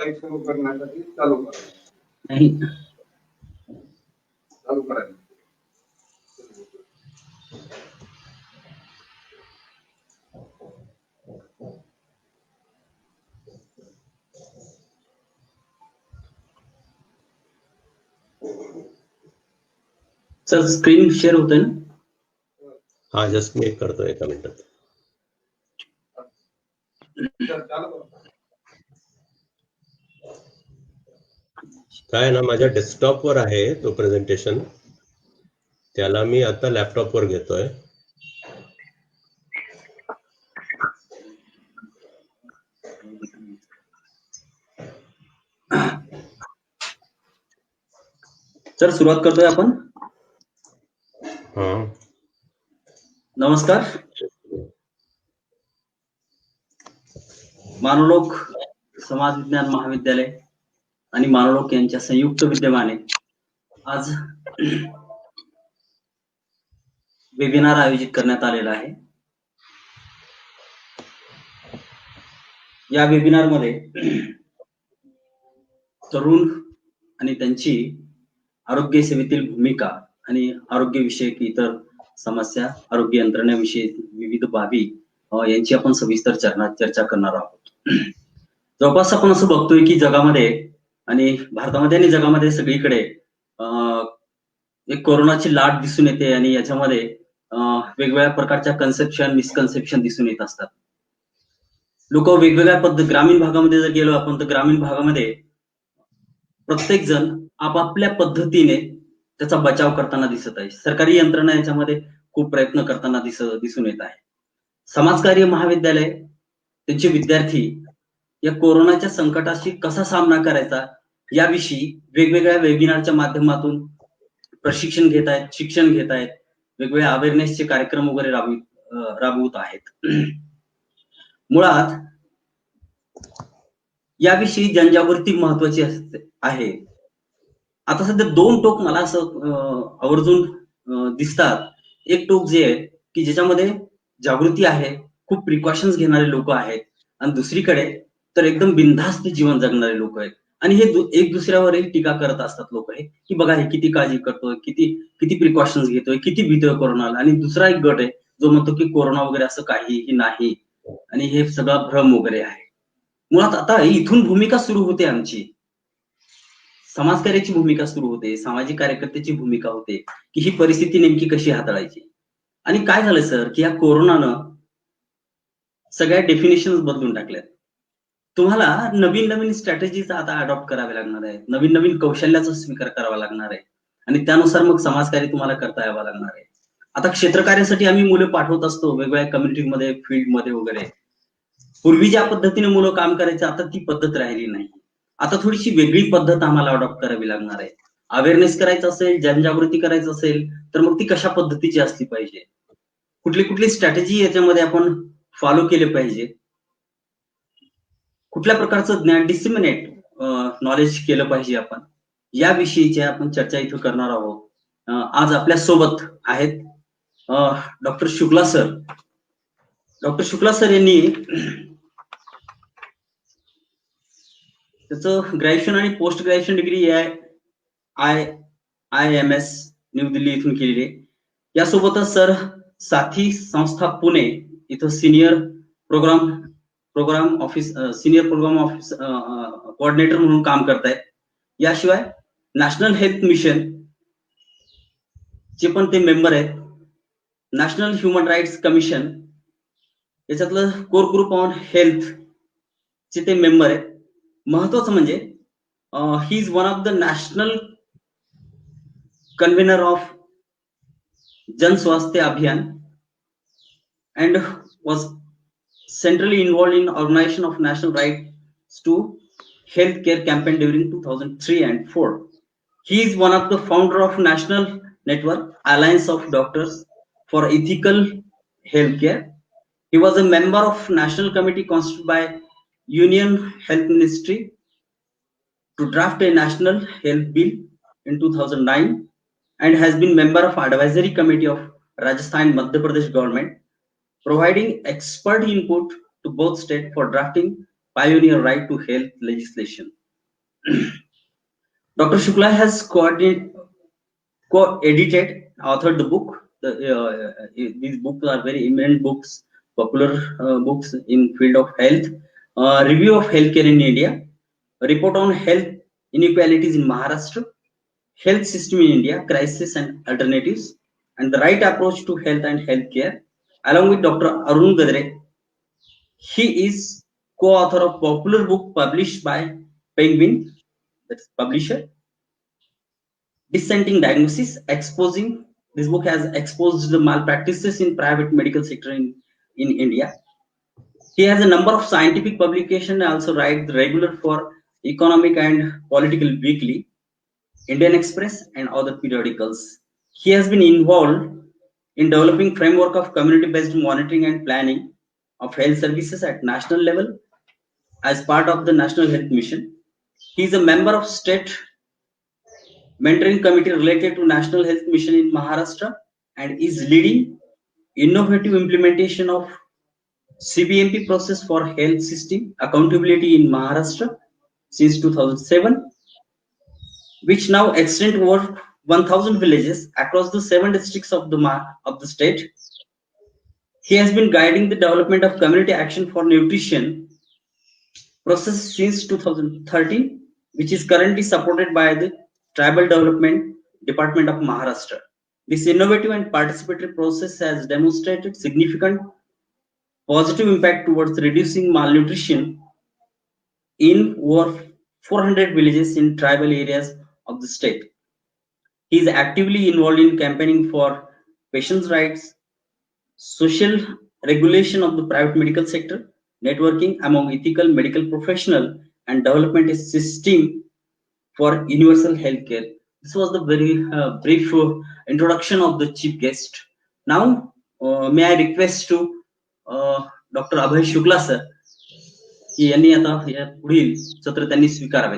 Mic सुरू करण्यासाठी चालू करा. नाही चालू करा. सर स्क्रीन शेअर होतोय ना? हा जस्ट मी करतो एका मिनिटात. काय ना माझ्या डेस्कटॉपवर आहे तो प्रेझेंटेशन, त्याला मी आता लॅपटॉपवर घेतोय. सर सुरुवात करतोय आपण. हा नमस्कार. मानवलोक समाज विज्ञान महाविद्यालय आणि मानवलोक यांच्या संयुक्त विद्यमाने आज वेबिनार आयोजित करण्यात आलेला आहे. या वेबिनार मध्ये तरुण आणि त्यांची आरोग्य सेवेतील भूमिका आणि आरोग्य विषयक इतर समस्या, आरोग्य यंत्रणेविषयी विविध बाबी यांची आपण सविस्तर चर्चा करणार आहोत. जवळपास आपण असं बघतोय की जगामध्ये आणि भारतामध्ये आणि जगामध्ये सगळीकडे एक कोरोनाची लाट दिसून येते आणि याच्यामध्ये वेगवेगळ्या प्रकारच्या कन्सेप्शन, मिसकन्सेप्शन दिसून येत असतात. लोक वेगवेगळ्या ग्रामीण भागामध्ये जर गेलो आपण तर ग्रामीण भागामध्ये प्रत्येक जण आपापल्या पद्धतीने त्याचा बचाव करताना दिसत आहे. सरकारी यंत्रणा याच्यामध्ये खूप प्रयत्न करताना दिसून येत आहे. समाजकार्य महाविद्यालय त्यांचे विद्यार्थी या कोरोनाच्या संकटाशी कसा सामना करायचा याविषयी वेगवेगळ्या वेबिनारच्या माध्यमातून प्रशिक्षण घेत आहेत, शिक्षण घेत आहेत, वेगवेगळ्या अवेअरनेसचे कार्यक्रम वगैरे राबवत आहेत. मुळात याविषयी जनजागृती महत्वाची आहे. आता सध्या दोन टोक मला असं आवर्जून दिसतात. एक टोक जे आहे की ज्याच्यामध्ये जागृती आहे, खूप प्रिकॉशन्स घेणारे लोक आहेत, आणि दुसरीकडे तर एकदम बिनधास्त जीवन जगणारे लोक आहेत. आणि हे एक दुसऱ्यावरही टीका करत असतात लोक, हे की बघा हे किती काळजी करतोय, किती प्रिकॉशन्स घेतोय, किती भीतोय कोरोनाला. आणि दुसरा एक गट आहे जो म्हणतो की कोरोना वगैरे असं काहीही नाही आणि हे सगळा भ्रम वगैरे आहे. मुळात आता इथून भूमिका सुरू होते आमची, समाजकार्याची भूमिका सुरू होते, सामाजिक कार्यकर्त्याची भूमिका होते की ही परिस्थिती नेमकी कशी हाताळायची. आणि काय झालं सर की या कोरोनानं सगळ्या डेफिनेशन बदलून टाकल्यात. तुम्हाला नवीन नवीन स्ट्रॅटेजीज आता अडॉप्ट करावे लागणार आहे, नवीन नवीन कौशल्याचा स्वीकार करावा लागणार आहे आणि त्यानुसार मग समाजकार्य तुम्हाला करता यावं लागणार आहे. आता क्षेत्रकार्यासाठी आम्ही मुलं पाठवत असतो वेगवेगळ्या कम्युनिटीमध्ये, फील्डमध्ये वगैरे. पूर्वी ज्या पद्धतीने मुलं काम करायचे आता ती पद्धत राहिली नाही. आता थोडीशी वेगळी पद्धत आम्हाला अडॉप्ट करावी लागणार आहे. अवेअरनेस करायचं असेल, जनजागृती करायचं असेल तर मग ती कशा पद्धतीची असली पाहिजे, कुठली स्ट्रॅटेजी याच्यामध्ये आपण फॉलो केले पाहिजे, कुठल्या प्रकारचं ज्ञान डिसिमिनेट नॉलेज केलं पाहिजे आपण, याविषयीची आपण चर्चा इथं करणार आहोत. आज आपल्या सोबत आहेत doctor Shukla sir. Doctor Shukla sir यांनी त्याचं ग्रॅज्युएशन आणि post graduation degree IIMS new Delhi इथून केलेली आहे. यासोबतच सर साथी संस्था पुणे इथं सिनियर प्रोग्राम ऑफिस कोऑर्डिनेटर म्हणून काम करतायत. याशिवाय नॅशनल हेल्थ मिशन चे पण ते मेंबर आहेत. नॅशनल ह्युमन राईट्स कमिशन याच्यातलं कोर ग्रुप ऑन हेल्थ चे ते मेंबर आहेत. महत्वाचं म्हणजे he is one of the national convener of Jan Swasthya अभियान and was centrally involved in organization of national rights to healthcare campaign during 2003 and 4. He is one of the founder of National Network Alliance of Doctors for Ethical Healthcare. He was a member of National Committee constituted by Union Health Ministry to draft a National Health Bill in 2009 and has been member of Advisory Committee of Rajasthan and Madhya Pradesh government, providing expert input to both states for drafting pioneer right to health legislation. Dr. Shukla has co-edited, authored the book. These books are very eminent books, popular books in field of health. Review of healthcare in India, a report on health inequalities in Maharashtra, health system in India, crisis and alternatives, and the right approach to health and healthcare, along with Dr. Arun Gadre. He is co-author of popular book published by Penguin, that's publisher, Dissenting Diagnosis, exposing. This book has exposed the malpractices in private medical sector in India. He has a number of scientific publications, also writes regular for Economic and Political Weekly, Indian Express, and other periodicals. He has been involved in developing framework of community-based monitoring and planning of health services at national level as part of the National Health Mission. He is a member of State Mentoring Committee related to National Health Mission in Maharashtra and is leading innovative implementation of CBMP process for health system accountability in Maharashtra since 2007, which now extend over 1,000 villages across the 7 districts of the state. He has been guiding the development of community action for nutrition process since 2013, which is currently supported by the Tribal Development Department of Maharashtra. This innovative and participatory process has demonstrated significant positive impact towards reducing malnutrition in over 400 villages in tribal areas of the state. He is actively involved in campaigning for patients' rights, social regulation of the private medical sector, networking among ethical medical professionals, and development a system for universal healthcare. This was the very brief introduction of the chief guest. Now, may I request to Dr. Abhay Shukla sir की यांनी आता या पुढील सत्र त्यांनी स्वीकारावे.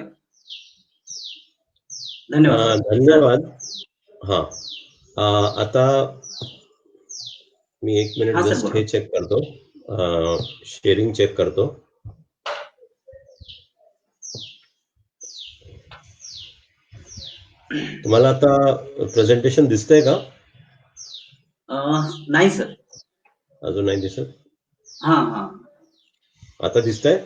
धन्यवाद. धन्यवाद. हा, आता मी 1 मिनिट जस्ट हे चेक करतो, शेअरिंग चेक करतो. तुम्हाला आता प्रेझेंटेशन दिसतंय का? नाही सर, अजून नाही दिसत. हा, आता दिसतंय?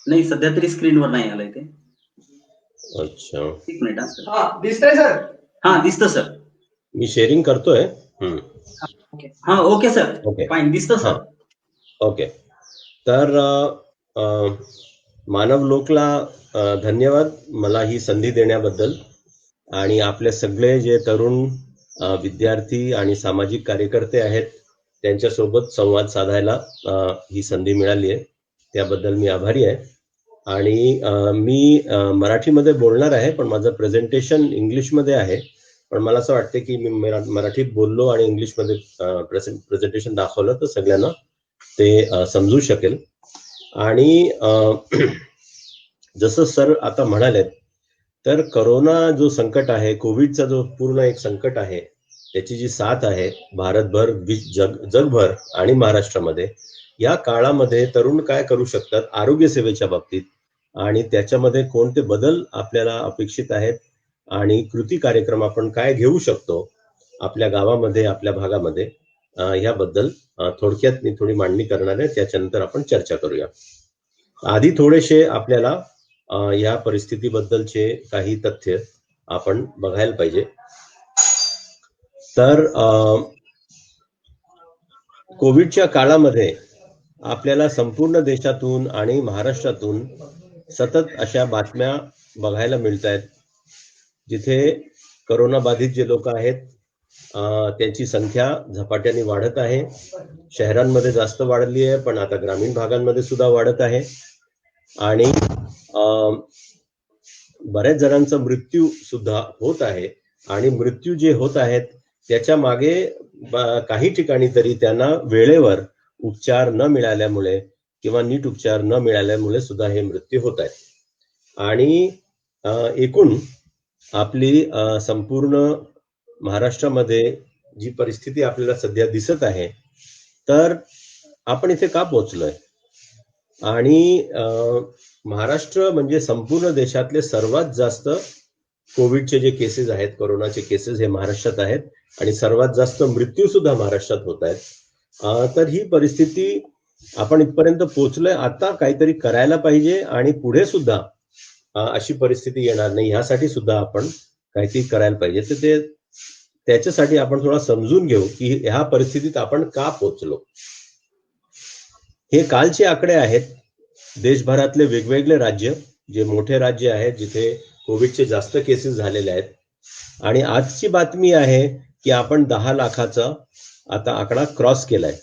नाही, सध्या तरी स्क्रीनवर नाही आलंय ते. अच्छा, 1 मिनिट. हा, दिसतंय सर? हा, दिसतं सर. मी शेअरिंग करतोय. हा, ओके सर. ओके, फाईन, दिसतं सर. ओके. तर मानव लोकला धन्यवाद मला ही संधी देण्याबद्दल, आणि आपले सगळे जे तरुण विद्यार्थी आणि सामाजिक कार्यकर्ते आहेत त्यांच्यासोबत संवाद साधायला ही संधी मिळाली आहे, त्याबद्दल मी आभारी आहे. आणि मी मराठीमध्ये बोलणार आहे, पण माझं प्रेझेंटेशन इंग्लिशमध्ये आहे. पण मला असं वाटतं की मी मराठीत बोललो आणि इंग्लिशमध्ये प्रेझेंटेशन दाखवलं तर सगळ्यांना ते समजू शकेल. आणि जसं सर आता म्हणालेत, तर कोरोना जो संकट आहे, कोविडचा जो पूर्ण एक संकट आहे, त्याची जी साथ आहे भारतभर, जगभर आणि महाराष्ट्रामध्ये, या काळामध्ये तरुण काय करू शकतात आरोग्य सेवेच्या बाबतीत, आणि त्याच्यामध्ये कोणते बदल आपल्याला अपेक्षित आहेत, आणि कृती कार्यक्रम आपण काय घेऊ शकतो आपल्या गावामध्ये, आपल्या भागामध्ये, याबद्दल थोडक्यात मी थोडी मांडणी करणार आहे. त्याच्यानंतर आपण चर्चा करूया. आधी थोडेसे आपल्याला या परिस्थितीबद्दलचे काही तथ्य आपण बघायला पाहिजे. तर कोविडच्या काळामध्ये आपल्याला संपूर्ण देशातून आणि महाराष्ट्रातून सतत अशा बातम्या बघायला मिळत आहेत, जिथे कोरोना बाधित जे लोक आहेत त्यांची संख्या झपाट्याने वाढत आहे. शहरांमध्ये जास्त वाढली आहे, पण आता ग्रामीण भागांमध्ये सुद्धा वाढत आहे. आणि बऱ्याच जणांचा मृत्यू सुद्धा होत आहे. आणि मृत्यू जे होत आहेत त्याच्या मागे काही ठिकाणी तरी त्यांना वेळेवर उपचार न मिळाल्यामुळे किंवा नीट उपचार न मिळाल्यामुळे सुद्धा हे मृत्यू होत आहेत. आणि एकूण आपली संपूर्ण महाराष्ट्रामध्ये जी परिस्थिती आपल्याला सध्या दिसत आहे, तर आपण इथे का पोहोचलोय? आणि महाराष्ट्र म्हणजे संपूर्ण देशातले सर्वात जास्त कोविडचे जे केसेस आहेत, कोरोनाचे केसेस हे महाराष्ट्रात आहेत आणि सर्वात जास्त मृत्यू सुद्धा महाराष्ट्रात होत आहेत. तर ही परिस्थिती आपण इथपर्यंत पोहोचलोय. आता काहीतरी करायला पाहिजे आणि पुढे सुद्धा अशी परिस्थिती येणार नाही ह्यासाठी सुद्धा आपण काहीतरी करायला पाहिजे. तर ते त्याच्यासाठी आपण थोडा समजून घेऊ की ह्या परिस्थितीत आपण का पोहोचलो. हे कालचे आकडे आहेत. देशभरातले वेगवेगळे राज्य, जे मोठे राज्य आहेत जिथे कोविडचे जास्त केसेस झालेले आहेत, आणि आजची बातमी आहे की आपण 10 लाखाचा आता आकडा क्रॉस केलाय.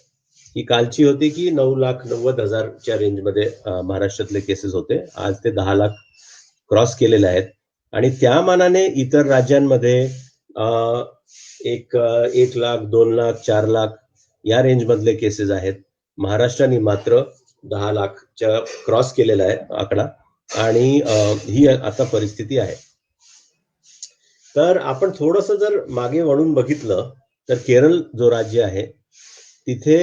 ही कालची होती की 9,90,000च्या रेंजमध्ये महाराष्ट्रातले केसेस होते. आज ते 10 लाख क्रॉस केलेले आहेत आणि त्या मानाने इतर राज्यांमध्ये 1 लाख, 2 लाख, 4 लाख या रेंजमधले केसेस आहेत. महाराष्ट्राने मात्र 10 लाखच्या क्रॉस केलेला आहे आकडा आणि ही आता परिस्थिती आहे. तर आपण थोडस जर मागे वळून बघितलं तर केरळ जो राज्य आहे तिथे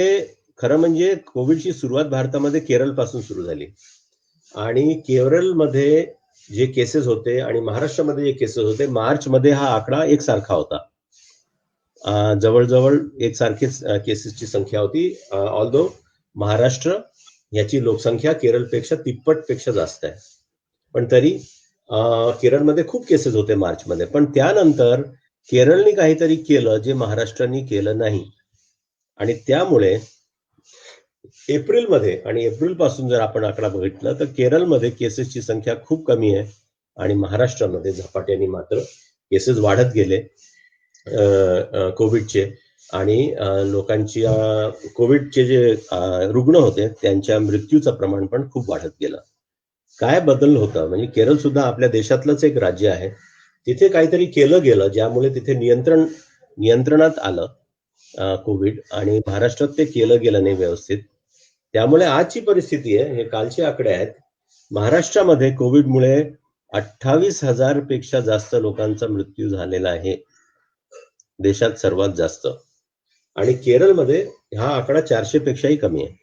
खरं म्हणजे कोविडची सुरुवात भारतामध्ये केरळ पासून सुरू झाली आणि केरळमध्ये जे केसेस होते आणि महाराष्ट्रामध्ये जे केसेस होते, मार्च मध्ये हा आकडा एकसारखा होता. जवळजवळ एकसारखीच केसेसची संख्या होती. ऑल्दो महाराष्ट्र याची लोकसंख्या केरळपेक्षा 3 पेक्षा जास्त आहे, पण तरी केरळमध्ये खूप केसेस होते मार्चमध्ये. पण त्यानंतर केरळने काहीतरी केलं जे महाराष्ट्राने केलं नाही आणि त्यामुळे एप्रिलमध्ये, आणि एप्रिल पासून जर आपण आकडा बघितला तर केरळमध्ये केसेसची संख्या खूप कमी आहे आणि महाराष्ट्रामध्ये झपाट्याने मात्र केसेस वाढत गेले कोविडचे. आणि लोकांची कोविडचे जे रुग्ण होते त्यांच्या मृत्यूचं प्रमाण पण खूप वाढत गेलं. काय बदल होता म्हणजे केरळ सुद्धा आपल्या देशातलंच एक राज्य आहे. तिथे काहीतरी केलं गेलं ज्यामुळे तिथे नियंत्रणात आलं कोविड, आणि महाराष्ट्रात ते केलं गेलं नाही व्यवस्थित. त्यामुळे आजची परिस्थिती आहे, हे कालचे आकडे आहेत, महाराष्ट्रामध्ये कोविडमुळे 28,000 पेक्षा जास्त लोकांचा मृत्यू झालेला आहे, देशात सर्वात जास्त. आणि केरळमध्ये हा आकडा 400 पेक्षाही कमी आहे.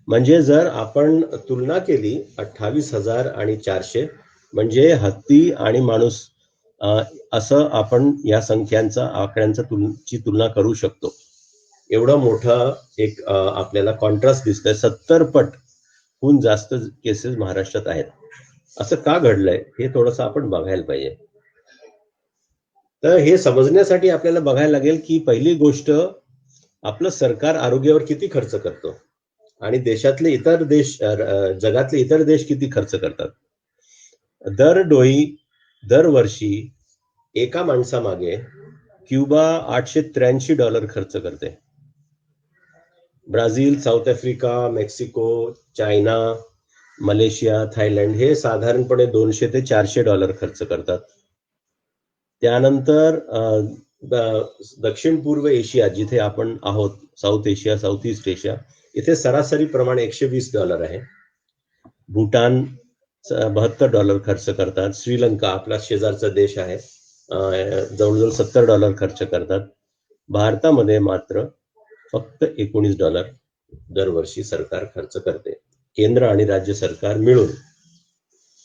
म्हणजे जर आपण तुलना केली 28,000 आणि 400, म्हणजे हत्ती आणि माणूस असं आपण या संख्यांचा आकड्यांची तुलना करू शकतो. एवढा मोठा एक आपल्याला कॉन्ट्रास्ट दिसतोय. 70 पटहून जास्त केसेस महाराष्ट्रात आहेत. असं का घडलंय हे थोडंसं आपण बघायला पाहिजे. तर हे समजण्यासाठी आपल्याला बघायला लागेल की पहिली गोष्ट, आपलं सरकार आरोग्यावर किती खर्च करतो आणि देशातले इतर देश, जगातले इतर देश किती खर्च करतात. दरवर्षी एका माणसामागे क्युबा $883 खर्च करते. Brazil, south Africa, Mexico, China, Malaysia, Thailand हे साधारणपणे $200 ते $400 खर्च करतात. त्यानंतर दक्षिण पूर्व एशिया जिथे आपण आहोत, south Asia, south east Asia, इथे सरासरी प्रमाण $120 आहे. भूटान $72 खर्च करतात. श्रीलंका आपला शेजारचा देश आहे, जवळजवळ $70 खर्च करतात. भारतामध्ये मात्र फक्त $19 दरवर्षी सरकार खर्च करते, केंद्र आणि राज्य सरकार मिळून.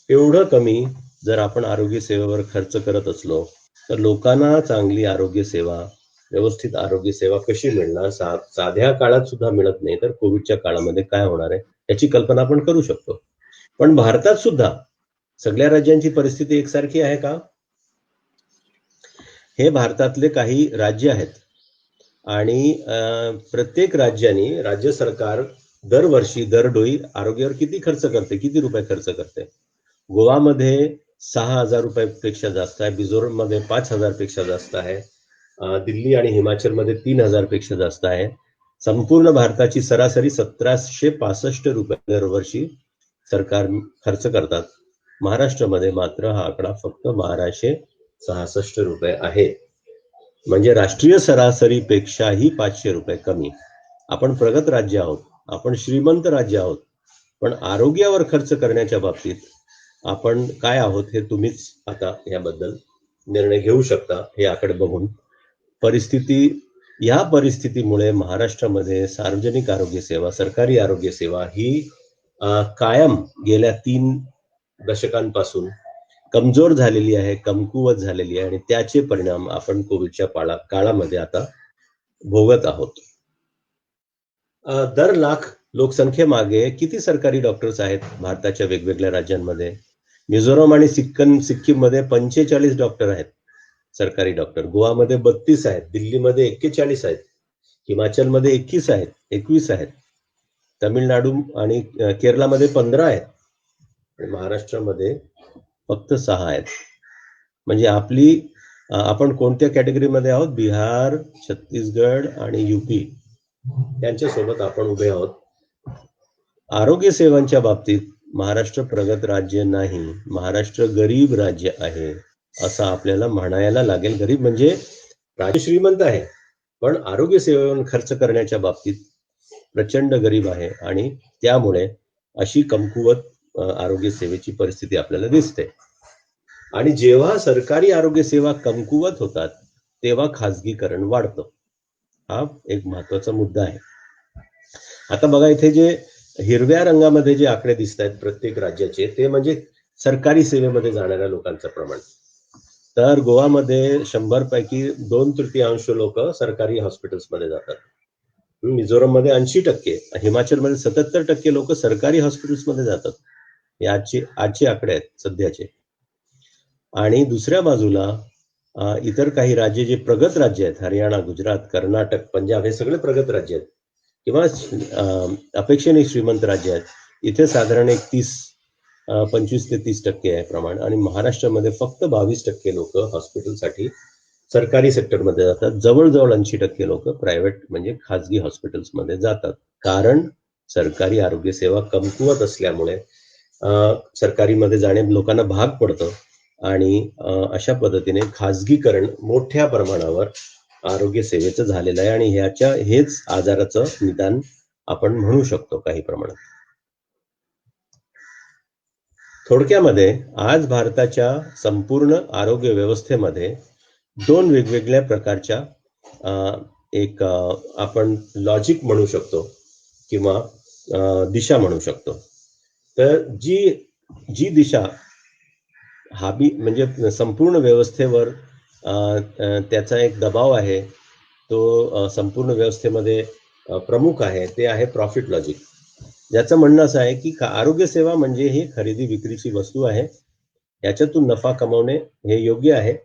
एवढं कमी जर आपण आरोग्य सेवेवर खर्च करत असलो तर लोकांना चांगली आरोग्य सेवा, व्यवस्थित आरोग्य सेवा कशी मिळणार. साध्या काळात सुद्धा मिळत नाही तर कोविडच्या काळामध्ये काय होणार आहे याची कल्पना आपण करू शकतो. पण भारतात सुद्धा सगळ्या राज्यांची परिस्थिती एकसारखी आहे का? हे भारतातले काही राज्य आहेत आणि प्रत्येक राज्याने, राज्य सरकार दरवर्षी दरडोई आरोग्यावर किती खर्च करते, किती रुपये खर्च करते. गोवामध्ये 6,000 रुपयापेक्षा जास्त आहे, मिझोरममध्ये 5,000 पेक्षा जास्त आहे, दिल्ली आणि हिमाचलमध्ये 3,000 पेक्षा जास्त आहे. संपूर्ण भारताची सरासरी 1,765 रुपये दरवर्षी सरकार खर्च करतात. महाराष्ट्रामध्ये मात्र हा आकडा फक्त 1,266 रुपये आहे, म्हणजे राष्ट्रीय सरासरीपेक्षाही 500 रुपये कमी. आपण प्रगत राज्य आहोत, आपण श्रीमंत राज्य आहोत, पण आरोग्यावर खर्च करण्याच्या बाबतीत आपण काय आहोत हे तुम्हीच आता याबद्दल निर्णय घेऊ शकता. हे आकडे बघून या परिस्थितीमुळे महाराष्ट्रामध्ये सार्वजनिक आरोग्य सेवा, सरकारी आरोग्य सेवा ही कायम गेल्या 3 दशकांपासून कमजोर झालेली आहे, कमकुवत झालेली आहे आणि त्याचे परिणाम आपण कोविडच्या काळामध्ये आता भोगत आहोत. दर लाख लोकसंख्येमागे किती सरकारी डॉक्टर्स आहेत भारताच्या वेगवेगळ्या राज्यांमध्ये? मिझोराम आणि सिक्कीममध्ये 45 डॉक्टर आहेत, सरकारी डॉक्टर. गोवामध्ये 32 आहेत, दिल्लीमध्ये 41 आहेत, हिमाचलमध्ये 21 आहेत, तमिळनाडू आणि केरळमध्ये 15 आहेत आणि महाराष्ट्रामध्ये फक्त 6 आहेत. म्हणजे आपण कोणत्या कॅटेगरीमध्ये आहोत? बिहार, छत्तीसगड आणि युपी यांच्यासोबत आपण उभे आहोत. आरोग्य सेवांच्या बाबतीत महाराष्ट्र प्रगत राज्य नाही, महाराष्ट्र गरीब राज्य आहे असं आपल्याला म्हणायला लागेल. गरीब म्हणजे राज्य श्रीमंत आहे, पण आरोग्य सेवेवर खर्च करण्याच्या बाबतीत प्रचंड गरीब आहे आणि त्यामुळे अशी कमकुवत आरोग्य सेवेची परिस्थिती आपल्याला दिसते. आणि जेव्हा सरकारी आरोग्य सेवा कमकुवत होतात तेव्हा खाजगीकरण वाढतं. हा एक महत्वाचा मुद्दा आहे. आता बघा, इथे जे हिरव्या रंगामध्ये जे आकडे दिसत आहेत प्रत्येक राज्याचे, ते म्हणजे सरकारी सेवेमध्ये जाणाऱ्या लोकांचं प्रमाण. तर गोवामध्ये 100 पैकी 2/3 लोक सरकारी हॉस्पिटल्समध्ये जातात. मिझोरममध्ये 80%, हिमाचलमध्ये 77% लोक सरकारी हॉस्पिटल्समध्ये जातात. हे आजचे आकडे आहेत सध्याचे. आणि दुसऱ्या बाजूला इतर काही राज्य जे प्रगत राज्य आहेत, हरियाणा, गुजरात, कर्नाटक, पंजाब, हे सगळे प्रगत राज्य आहेत किंवा अपेक्षेने श्रीमंत राज्य आहेत. इथे साधारण 25 ते 30% आहे प्रमाण. आणि महाराष्ट्रामध्ये फक्त 22% लोक हॉस्पिटलसाठी सरकारी सेक्टरमध्ये जातात. जवळजवळ 80% लोक प्रायव्हेट म्हणजे खाजगी हॉस्पिटल्समध्ये जातात. कारण सरकारी आरोग्य सेवा कमकुवत असल्यामुळे सरकारीमध्ये जाणे लोकांना भाग पडतं आणि अशा पद्धतीने खाजगीकरण मोठ्या प्रमाणावर आरोग्य सेवेचं झालेलं आहे आणि हेच आजाराचं निदान आपण म्हणू शकतो काही प्रमाणात. थोडक्यामध्ये आज भारताच्या संपूर्ण आरोग्य व्यवस्थेमध्ये 2 वेगवेगळ्या प्रकारच्या आपण लॉजिक म्हणू शकतो किंवा दिशा म्हणू शकतो. तर जी दिशा म्हणजे संपूर्ण व्यवस्थेवर त्याचा एक दबाव आहे, तो संपूर्ण व्यवस्थेमध्ये प्रमुख आहे, ते आहे प्रॉफिट लॉजिक. ज्याचं म्हणणं असं आहे की आरोग्य सेवा म्हणजे ही खरेदी विक्रीची वस्तू आहे, याच्यातून नफा कमवणे हे योग्य आहे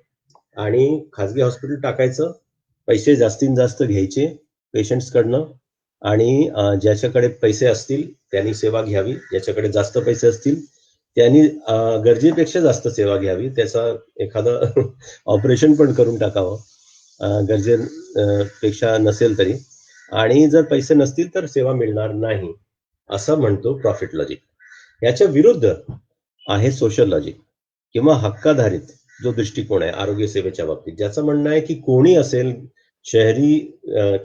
आणि खाजगी हॉस्पिटल टाकायचं, पैसे जास्तीत जास्त घ्यायचे पेशंट्सकडनं आणि ज्याच्याकडे पैसे असतील त्यांनी सेवा घ्यावी, ज्याच्याकडे जास्त पैसे असतील त्यांनी गरजेपेक्षा जास्त सेवा घ्यावी, त्याचा एखादं ऑपरेशन पण करून टाकावं गरजेपेक्षा नसेल तरी, आणि जर पैसे नसतील तर सेवा मिळणार नाही, असं म्हणतो प्रॉफिट लॉजिक. याच्या विरुद्ध आहे सोशल लॉजिक किंवा हक्काधारित जो दृष्टिकोन आहे आरोग्य सेवेच्या बाबतीत, ज्याचं म्हणणं आहे की कोणी असेल, शहरी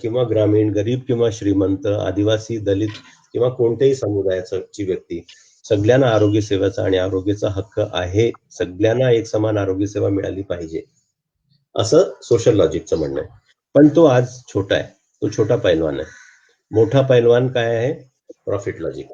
किंवा ग्रामीण, गरीब किंवा श्रीमंत, आदिवासी, दलित किंवा कोणत्याही समुदायाची व्यक्ती, सगळ्यांना आरोग्य सेवेचा आणि आरोग्याचा हक्क आहे, सगळ्यांना एक समान आरोग्य सेवा मिळाली पाहिजे, असं सोशल लॉजिकचं म्हणणं आहे. पण तो आज छोटा आहे, तो छोटा पैलवान आहे. मोठा पैलवान काय आहे? Profit logic.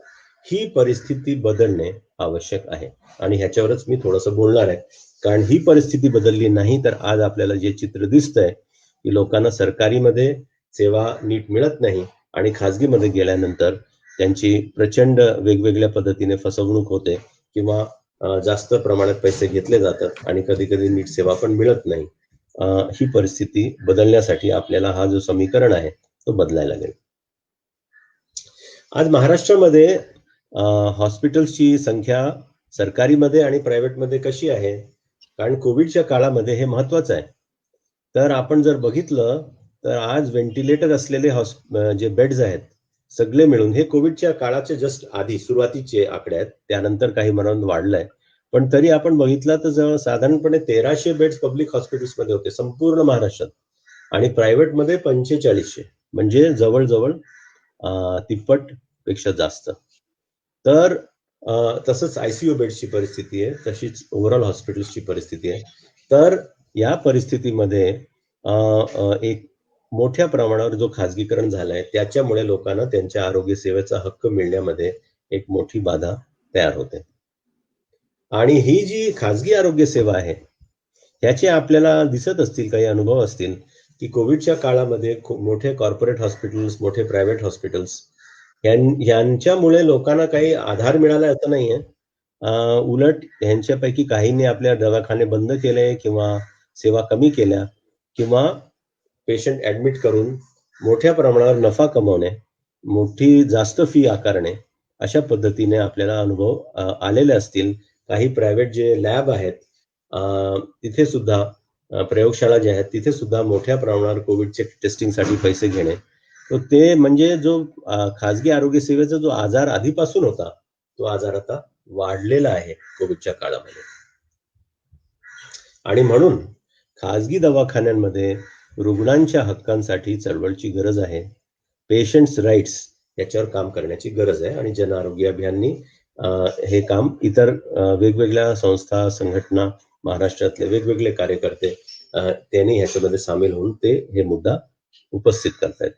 ही परिस्थिती बदलणे आवश्यक आहे आणि ह्याच्यावरच मी थोडंसं बोलणार आहे. कारण ही परिस्थिती बदलली नाही तर आज आपल्याला जे चित्र दिसतंय की लोकांना सरकारीमध्ये सेवा नीट मिळत नाही आणि खाजगीमध्ये गेल्यानंतर त्यांची प्रचंड वेगवेगळ्या पद्धतीने फसवणूक होते किंवा जास्त प्रमाणात पैसे घेतले जातात आणि कधी कधी नीट सेवा पण मिळत नाही. ही परिस्थिती बदलण्यासाठी आपल्याला हा जो समीकरण आहे तो बदलायला लागेल. आज महाराष्ट्रामध्ये हॉस्पिटल्सची संख्या सरकारीमध्ये आणि प्रायव्हेटमध्ये कशी आहे? कारण कोविडच्या काळामध्ये हे महत्वाचं आहे. तर आपण जर बघितलं तर आज व्हेंटिलेटर असलेले जे बेड्स आहेत सगळे मिळून, हे कोविडच्या काळाचे जस्ट आधी सुरुवातीचे आकडे आहेत, त्यानंतर काही म्हणून वाढलंय, पण तरी आपण बघितलं तर साधारणपणे 1300 बेड्स पब्लिक हॉस्पिटल्समध्ये होते संपूर्ण महाराष्ट्रात आणि प्रायव्हेटमध्ये 4500, म्हणजे जवळजवळ तिप्पट पेक्षा जास्त. तर तसंच आयसीयू बेड्सची परिस्थिती आहे, तशीच ओव्हरऑल हॉस्पिटल्सची परिस्थिती आहे. तर या परिस्थितीमध्ये एक मोठ्या प्रमाणावर जो खाजगीकरण झालाय त्याच्यामुळे लोकांना त्यांच्या आरोग्य सेवेचा हक्क मिळण्यामध्ये एक मोठी बाधा तयार होते. आणि ही जी खाजगी आरोग्य सेवा आहे ह्याचे आपल्याला दिसत असतील, काही अनुभव असतील की कोविडच्या काळामध्ये खूप मोठे कॉर्पोरेट हॉस्पिटल्स, मोठे प्रायव्हेट हॉस्पिटल्स यांच्यामुळे लोकांना काही आधार मिळाला असं नाहीये. उलट ह्यांच्यापैकी काहींनी आपल्या दवाखाने बंद केले किंवा सेवा कमी केल्या किंवा पेशंट ऍडमिट करून मोठ्या प्रमाणावर नफा कमवणे, मोठी जास्त फी आकारणे, अशा पद्धतीने आपल्याला अनुभव आलेले असतील. काही प्रायव्हेट जे लॅब आहेत तिथे सुद्धा प्रयोगशाळा ज्या आहेत तिथे सुद्धा मोठ्या प्रमाणावर कोविडचे टेस्टिंगसाठी पैसे घेणे. तर ते म्हणजे जो खाजगी आरोग्य सेवेचा जो आजार आधीपासून होता तो आजार आता वाढलेला आहे कोविडच्या काळामध्ये. आणि म्हणून खाजगी दवाखान्यांमध्ये रुग्णांच्या हक्कांसाठी चळवळीची गरज आहे. पेशंट्स राईट्स याच्यावर काम करण्याची गरज आहे आणि जन आरोग्य अभियाननी हे काम इतर वेगवेगळ्या संस्था, संघटना, महाराष्ट्रातले वेगवेगळे कार्यकर्ते त्यांनी ह्याच्यामध्ये सामील होऊन ते हे मुद्दा उपस्थित करतायत.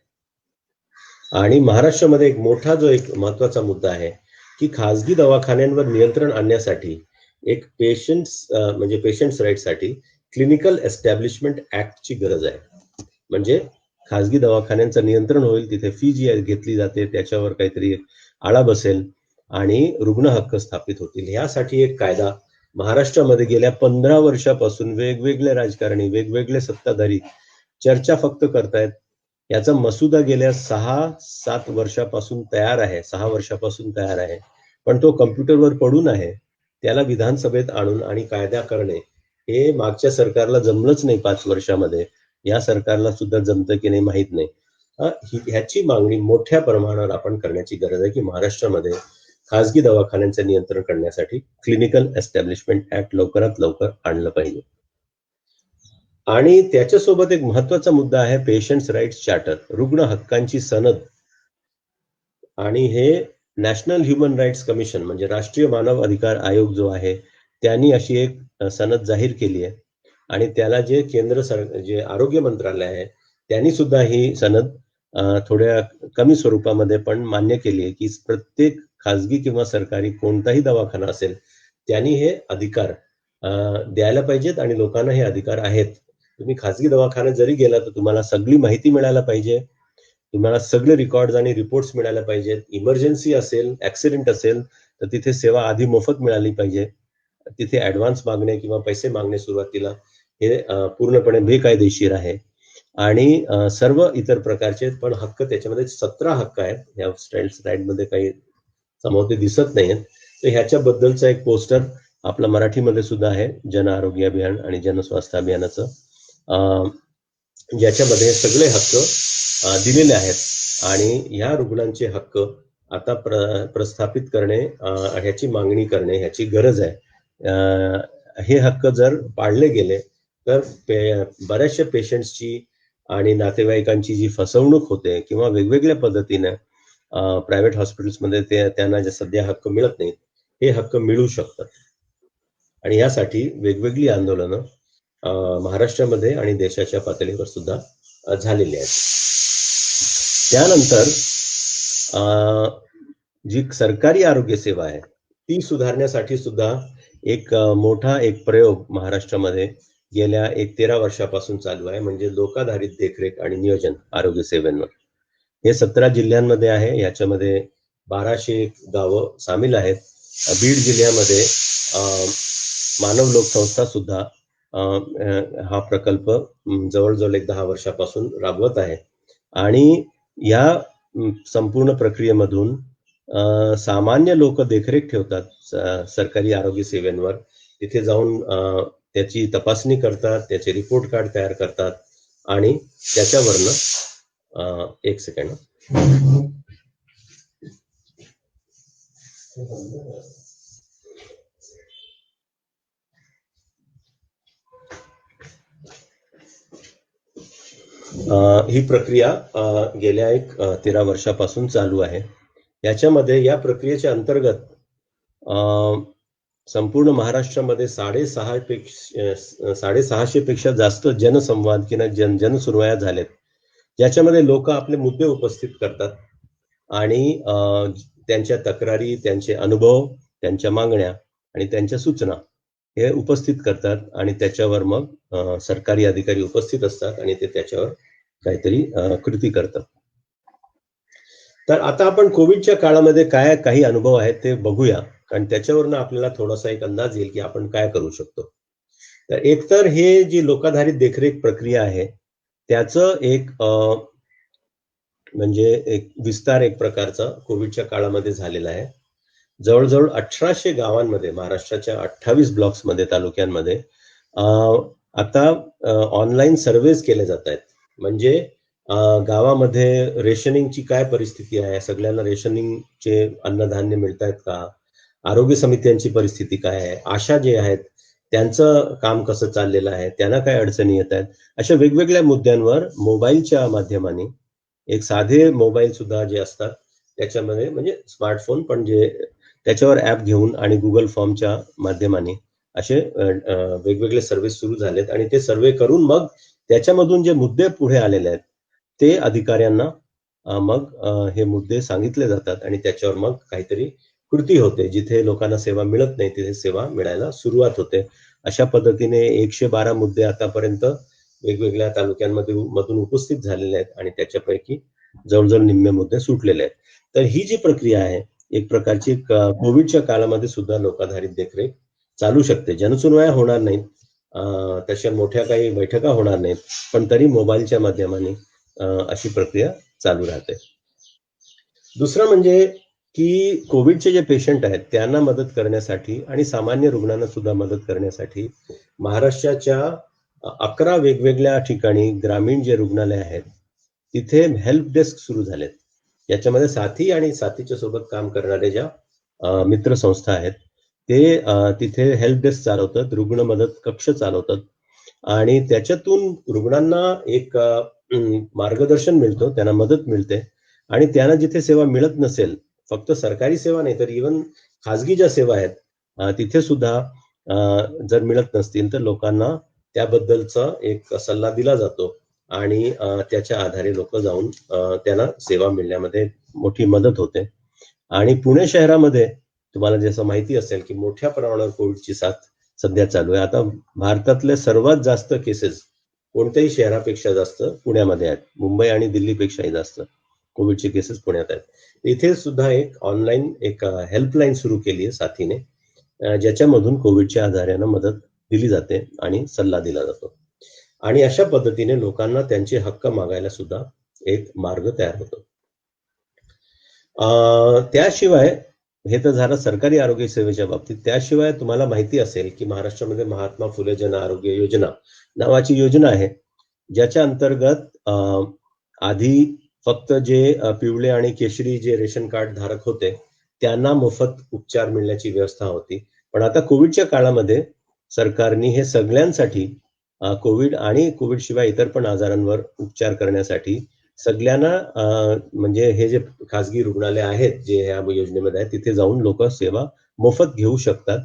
आणि महाराष्ट्रामध्ये एक मोठा जो एक महत्वाचा मुद्दा आहे की खाजगी दवाखान्यांवर नियंत्रण आणण्यासाठी एक पेशंट्स राईटसाठी क्लिनिकल एस्टॅब्लिशमेंट ऍक्टची गरज आहे. म्हणजे खाजगी दवाखान्यांचं नियंत्रण होईल, तिथे फी जी घेतली जाते त्याच्यावर काहीतरी आळा बसेल आणि रुग्ण हक्क स्थापित होतील. यासाठी एक कायदा महाराष्ट्रामध्ये गेल्या 15 वर्षापासून वेगवेगळे राजकारणी, वेगवेगळे सत्ताधारी चर्चा फक्त करतायत. याचा मसुदा गेल्या 6-7 वर्षापासून तयार आहे, 6 वर्षापासून तयार आहे, पण तो कम्प्युटरवर पडून आहे. त्याला विधानसभेत आणून आणि कायदा करणे हे मागच्या सरकारला जमलंच नाही 5 वर्षामध्ये. या सरकारला सुद्धा जमतं की नाही माहित नाही. ह्याची मागणी मोठ्या प्रमाणावर आपण करण्याची गरज आहे की महाराष्ट्रामध्ये खाजगी दवाखान्यांचे नियंत्रण करण्यासाठी क्लिनिकल एस्टॅब्लिशमेंट ऍक्ट लवकरात लवकर आणलं पाहिजे. आणि त्याच्यासोबत एक महत्वाचा मुद्दा आहे पेशंट्स राईट्स चार्टर, रुग्ण हक्कांची सनद. आणि हे नॅशनल ह्युमन राईट्स कमिशन म्हणजे राष्ट्रीय मानव अधिकार आयोग जो आहे त्यांनी अशी एक सनद जाहीर केली आहे. आणि त्याला जे जे आरोग्य मंत्रालय आहे त्यांनी सुद्धा ही सनद थोड्या कमी स्वरूपामध्ये पण मान्य केली आहे की प्रत्येक खाजगी किंवा सरकारी कोणताही दवाखाना असेल त्यांनी हे अधिकार द्यायला पाहिजेत आणि लोकांना हे अधिकार आहेत. तुम्ही खाजगी दवाखान्यात जरी गेला तर तुम्हाला सगळी माहिती मिळायला पाहिजे, तुम्हाला सगळे रेकॉर्ड्स आणि रिपोर्ट्स मिळायला पाहिजेत. इमर्जन्सी असेल, ऍक्सिडेंट असेल तर तिथे सेवा आधी मोफत मिळाली पाहिजे. तिथे ऍडव्हान्स मागणे किंवा पैसे मागणे सुरुवातीला हे पूर्णपणे बेकायदेशीर आहे. आणि सर्व इतर प्रकारचे पण हक्क त्याच्यामध्ये 17 हक्क आहेत. या स्लाइडमध्ये काही समोर ते दिसत नाहीत. तर ह्याच्याबद्दलचं एक पोस्टर आपलं मराठीमध्ये सुद्धा आहे, जन आरोग्य अभियान आणि जनस्वास्थ्य अभियानाचं, ज्याच्यामध्ये सगळे हक्क दिलेले आहेत. आणि ह्या रुग्णांचे हक्क आता प्रस्थापित करणे, ह्याची मागणी करणे ह्याची गरज आहे. हे हक्क जर पाळले गेले तर बऱ्याचशा पेशंट्सची आणि नातेवाईकांची जी फसवणूक होते किंवा वेगवेगळ्या पद्धतीने प्रायव्हेट हॉस्पिटल्समध्ये त्यांना जे सध्या हक्क मिळत नाहीत हे हक्क मिळू शकतात. आणि यासाठी वेगवेगळी आंदोलनं महाराष्ट्रामध्ये आणि देशाच्या पातळीवर सुद्धा झालेली आहेत. त्यानंतर जी सरकारी आरोग्य सेवा आहे ती सुधारण्यासाठी सुद्धा एक मोठा एक प्रयोग महाराष्ट्रामध्ये गेल्या 13 वर्षापासून चालू आहे, म्हणजे लोकाधारित देखरेख आणि नियोजन आरोग्य सेवांवर. हे 17 जिल्ह्यांमध्ये आहे. याच्यामध्ये 1200 गावं सामील आहेत. बीड जिल्ह्यामध्ये मानव लोकसंस्था सुद्धा हा प्रकल्प जवळजवळ 10 वर्षापासून राबवत आहे. आणि या संपूर्ण प्रक्रियेमधून सामान्य लोक देखरेख ठेवतात सरकारी आरोग्य सेवांवर. तिथे जाऊन त्याची तपासणी करतात, त्याचे रिपोर्ट कार्ड तयार करतात आणि त्याच्यावरनं एक सेकंड ही प्रक्रिया गेल्या 13 वर्षापासून चालू आहे. याच्यामध्ये या प्रक्रियेच्या अंतर्गत संपूर्ण महाराष्ट्रामध्ये 650 पेक्षा जास्त जनसंवाद किंवा जनसुनवाया झालेत, ज्याच्यामध्ये लोक आपले मुद्दे उपस्थित करतात आणि त्यांच्या तक्रारी, त्यांचे अनुभव, त्यांच्या मागण्या आणि त्यांच्या सूचना हे उपस्थित करतात आणि त्याच्यावर मग सरकारी अधिकारी उपस्थित असतात आणि ते त्याच्यावर काहीतरी कृती करतात. तर आता आपण कोविडच्या काळामध्ये काय काही अनुभव आहेत ते बघूया, कारण त्याच्यावरनं आपल्याला थोडासा एक अंदाज येईल की आपण काय करू शकतो. तर एकतर हे जी लोकाधारित देखरेख प्रक्रिया आहे त्याचं एक म्हणजे एक विस्तार एक प्रकारचा कोविडच्या काळामध्ये झालेला आहे. जवळजवळ 1800 गावांमध्ये महाराष्ट्राच्या 28 ब्लॉक्समध्ये तालुक्यांमध्ये आता ऑनलाईन सर्व्हेज केले जात आहेत. म्हणजे गावामध्ये रेशनिंगची काय परिस्थिती आहे, सगळ्यांना रेशनिंगचे अन्नधान्य मिळत आहेत का, आरोग्य समित्यांची परिस्थिती काय आहे, आशा जे आहेत त्यांचं काम कसं चाललेलं आहे, त्यांना काय अडचणी येत आहेत, अशा वेगवेगळ्या मुद्द्यांवर मोबाईलच्या माध्यमाने एक साधे मोबाईल सुद्धा जे असतात त्याच्यामध्ये म्हणजे स्मार्टफोन पण जे त्याच्यावर ऍप घेऊन आणि गुगल फॉर्मच्या माध्यमाने असे वेगवेगळे सर्व्हे सुरू झालेत आणि ते सर्वे करून मग त्याच्यामधून जे मुद्दे पुढे आलेले आहेत ते अधिकाऱ्यांना मग हे मुद्दे सांगितले जातात आणि त्याच्यावर मग काहीतरी कृती होते. जिथे लोकांना सेवा मिळत नाही तिथे सेवा मिळायला सुरुवात होते. अशा पद्धतीने 112 मुद्दे आतापर्यंत वेगवेगळ्या तालुक्यांमध्ये मधून उपस्थित झालेले आहेत आणि त्याच्यापैकी जवळजवळ निम्मे मुद्दे सुटलेले आहेत. तर ही जी प्रक्रिया आहे एक प्रकारची कोविडच्या काळामध्ये सुद्धा लोकाधारित देखरेख चालू शकते. जनसुनवाया होणार नाहीत, तशा मोठ्या काही बैठका होणार नाहीत, पण तरी मोबाईलच्या माध्यमाने अशी प्रक्रिया चालू राहते. दुसरं म्हणजे की कोविडचे जे पेशंट आहेत त्यांना मदत करण्यासाठी आणि सामान्य रुग्णांना सुद्धा मदत करण्यासाठी महाराष्ट्राच्या 11 वेगवेगळ्या ठिकाणी ग्रामीण जे रुग्णालय आहेत तिथे हेल्प डेस्क सुरू झालेत. याच्यामध्ये साथी आणि साथीच्या सोबत काम करणारे ज्या मित्र संस्था आहेत ते तिथे हेल्प डेस्क चालवतात, रुग्ण मदत कक्ष चालवतात आणि त्याच्यातून रुग्णांना एक मार्गदर्शन मिळतं, त्यांना मदत मिळते आणि त्यांना जिथे सेवा मिळत नसेल, फक्त सरकारी सेवा नाही तर इव्हन खाजगी ज्या सेवा आहेत तिथे सुद्धा जर मिळत नसतील तर लोकांना त्याबद्दलचा एक सल्ला दिला जातो आणि त्याच्या आधारे लोक जाऊन त्यांना सेवा मिळण्यामध्ये मोठी मदत होते. आणि पुणे शहरामध्ये तुम्हाला जसं माहिती असेल की मोठ्या प्रमाणावर कोविडची साथ सध्या चालू आहे. आता भारतातले सर्वात जास्त केसेस कोणत्याही शहरापेक्षा जास्त पुण्यामध्ये आहेत, मुंबई आणि दिल्लीपेक्षाही जास्त कोविडचे केसेस पुण्यात आहेत. इथे सुद्धा एक ऑनलाईन एक हेल्पलाईन सुरू केली आहे साथीने, ज्याच्यामधून कोविडच्या आजारांना मदत दिली जाते आणि सल्ला दिला जातो आणि अशा पद्धतीने लोकांना त्यांचे हक्क मागायला सुद्धा एक मार्ग तयार होतो. त्याशिवाय हे तर झालं सरकारी आरोग्य सेवेच्या बाबतीत. त्याशिवाय तुम्हाला माहिती असेल की महाराष्ट्रामध्ये महात्मा फुले जन आरोग्य योजना नावाची योजना आहे, ज्याच्या अंतर्गत आधी फक्त जे पिवळे आणि केशरी जे रेशन कार्ड धारक होते त्यांना मोफत उपचार मिळण्याची व्यवस्था होती. पण आता कोविडच्या काळामध्ये सरकारने हे सगळ्यांसाठी कोविड आणि कोविड शिवाय इतर पण आजारांवर उपचार करण्यासाठी सगळ्यांना म्हणजे हे जे खासगी रुग्णालय आहेत जे या योजनेमध्ये आहेत तिथे जाऊन लोक सेवा मोफत घेऊ शकतात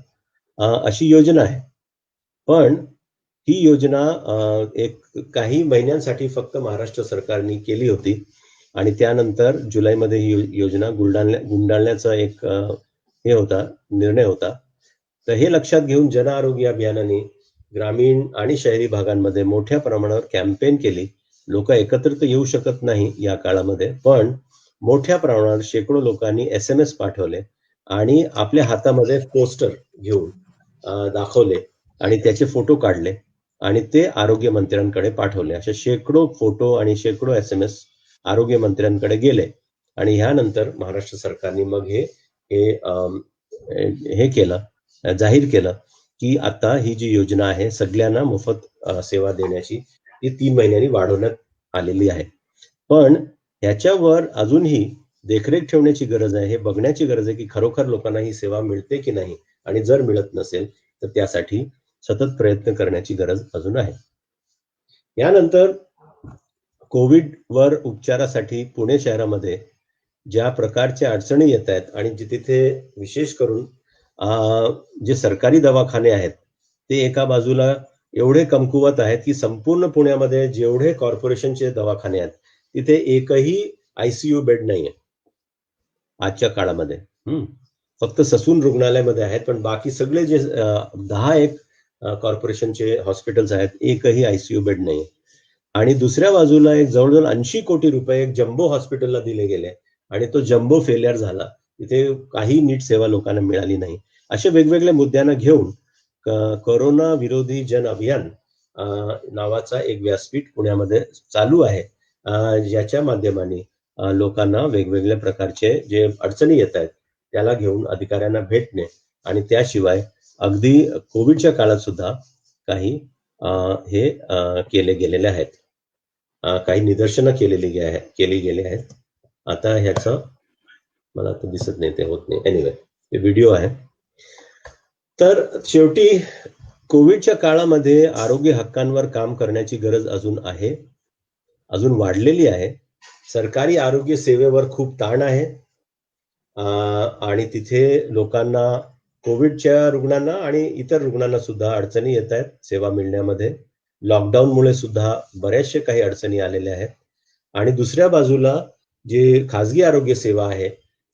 अशी योजना आहे. पण ही योजना एक काही महिन्यांसाठी फक्त महाराष्ट्र सरकारने केली होती आणि त्यानंतर जुलैमध्ये ही योजना गुंडाळण्याचा एक हे होता निर्णय होता. तर हे लक्षात घेऊन जन आरोग्य अभियानाने ग्रामीण आणि शहरी भागांमध्ये मोठ्या प्रमाणावर कॅम्पेन केली. लोक एकत्रित येऊ शकत नाही या काळामध्ये, पण मोठ्या प्रमाणावर शेकडो लोकांनी SMS पाठवले आणि आपल्या हातामध्ये पोस्टर घेऊन दाखवले आणि त्याचे फोटो काढले आणि ते आरोग्य मंत्र्यांकडे पाठवले. अशा शेकडो फोटो आणि शेकडो SMS आरोग्य मंत्र्यांकडे गेले आणि ह्यानंतर महाराष्ट्र सरकारने मग हे केलं, जाहीर केलं की आता ही जी योजना आहे सगळ्यांना मोफत सेवा देण्याची ती 3 महिन्यांनी वाढवण्यात आलेली आहे. पण ह्याच्यावर अजूनही देखरेख ठेवण्याची गरज आहे, हे बघण्याची गरज आहे की खरोखर लोकांना ही सेवा मिळते की नाही आणि जर मिळत नसेल तर त्यासाठी सतत प्रयत्न करण्याची गरज अजून आहे. यानंतर कोविडवर उपचारासाठी पुणे शहरामध्ये ज्या प्रकारच्या अडचणी येत आहेत आणि तिथे विशेष करून जे सरकारी दवाखाने आहेत ते एका बाजूला एवढे कमकुवत आहेत की संपूर्ण पुण्यामध्ये जेवढे कॉर्पोरेशनचे दवाखाने आहेत तिथे एकही ICU बेड नाहीये. आजच्या काळामध्ये. फक्त ससून रुग्णालयामध्ये आहेत, पण बाकी सगळे जे 10 कॉर्पोरेशनचे हॉस्पिटल्स आहेत, एकही आयसीयू बेड नाही. आणि दुसऱ्या बाजूला एक जवळजवळ 80 कोटी रुपये एक जम्बो हॉस्पिटलला दिले गेले आणि तो जम्बो फेलियर झाला. तिथे काही नीट सेवा लोकांना मिळाली नाही. अशा वेगवेगळ्या मुद्द्यांना घेऊन कोरोना विरोधी जन अभियान नावाचा एक व्यासपीठ पुण्यामध्ये चालू आहे, ज्याच्या माध्यमाने लोकांना वेगवेगळ्या प्रकारचे जे अडचणी येत आहेत त्याला घेऊन अधिकाऱ्यांना भेटणे आणि त्याशिवाय अगदी कोविडच्या काळात सुद्धा काही हे केले गेलेले आहेत, काही निदर्शनं केली गेली आहेत. आता ह्याचं मला तर दिसत नाही, ते होत नाही. एनिवे, हे व्हिडिओ आहे. तर शेवटी कोविडच्या काळामध्ये आरोग्य हक्कांवर काम करण्याची गरज अजून वाढलेली आहे. सरकारी आरोग्य सेवेवर खूप ताण आहे आणि तिथे लोकांना, कोविडच्या रुग्णांना आणि इतर रुग्णांना सुद्धा अडचणी येत आहेत सेवा मिळण्यामध्ये. लॉकडाऊनमुळे सुद्धा बऱ्याचशा काही अडचणी आलेल्या आहेत. आणि दुसऱ्या बाजूला जे खाजगी आरोग्य सेवा आहे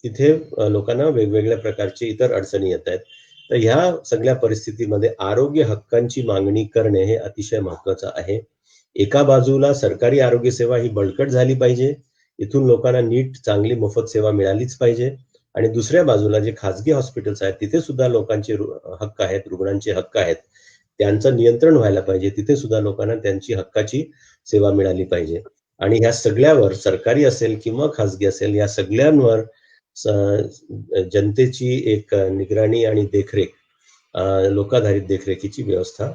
तिथे लोकांना वेगवेगळ्या प्रकारचे इतर अडचणी येत आहेत. तर ह्या सगळ्या परिस्थितीमध्ये आरोग्य हक्कांची मागणी करणे हे अतिशय महत्वाचं आहे. एका बाजूला सरकारी आरोग्य सेवा ही बळकट झाली पाहिजे, इथून लोकांना नीट चांगली मोफत सेवा मिळालीच पाहिजे. आणि दुसऱ्या बाजूला जे खाजगी हॉस्पिटल्स आहेत तिथे सुद्धा लोकांचे हक्क आहेत, रुग्णांचे हक्क आहेत, त्यांचं नियंत्रण व्हायला पाहिजे. तिथे सुद्धा लोकांना त्यांची हक्काची सेवा मिळाली पाहिजे. आणि ह्या सगळ्यावर, सरकारी असेल किंवा खाजगी असेल, या सगळ्यांवर जनतेची एक निगराणी आणि देखरेख, लोकाधारित देखरेखीची व्यवस्था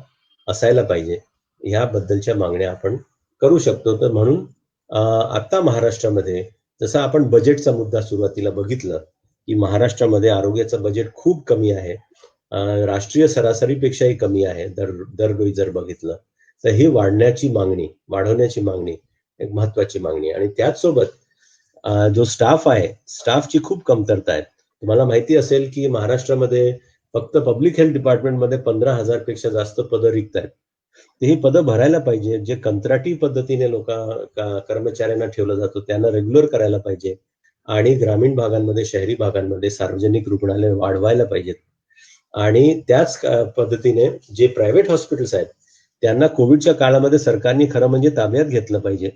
असायला पाहिजे. ह्याबद्दलच्या मागण्या आपण करू शकतो. तर म्हणून आता महाराष्ट्रामध्ये, जसं आपण बजेटचा मुद्दा सुरुवातीला बघितलं की महाराष्ट्रामध्ये आरोग्याचं बजेट खूप कमी आहे, राष्ट्रीय सरासरीपेक्षाही कमी आहे दरवेळी जर बघितलं तर. ही वाढवण्याची मागणी एक महत्वाची मागणी. आणि त्याचसोबत जो स्टाफ आहे, स्टाफची खूप कमतरता आहे. तुम्हाला माहिती असेल की महाराष्ट्रामध्ये फक्त पब्लिक हेल्थ डिपार्टमेंटमध्ये 15,000 पेक्षा जास्त पदं रिक्त आहेत. तर ही पदं भरायला पाहिजे. जे कंत्राटी पद्धतीने कर्मचाऱ्यांना ठेवलं जातं त्यांना रेग्युलर करायला पाहिजे. आणि ग्रामीण भागांमध्ये, शहरी भागांमध्ये सार्वजनिक रुग्णालय वाढवायला पाहिजेत. आणि त्याच पद्धतीने जे प्रायव्हेट हॉस्पिटल्स आहेत त्यांना कोविडच्या काळामध्ये सरकारने खरं म्हणजे ताब्यात घेतलं पाहिजे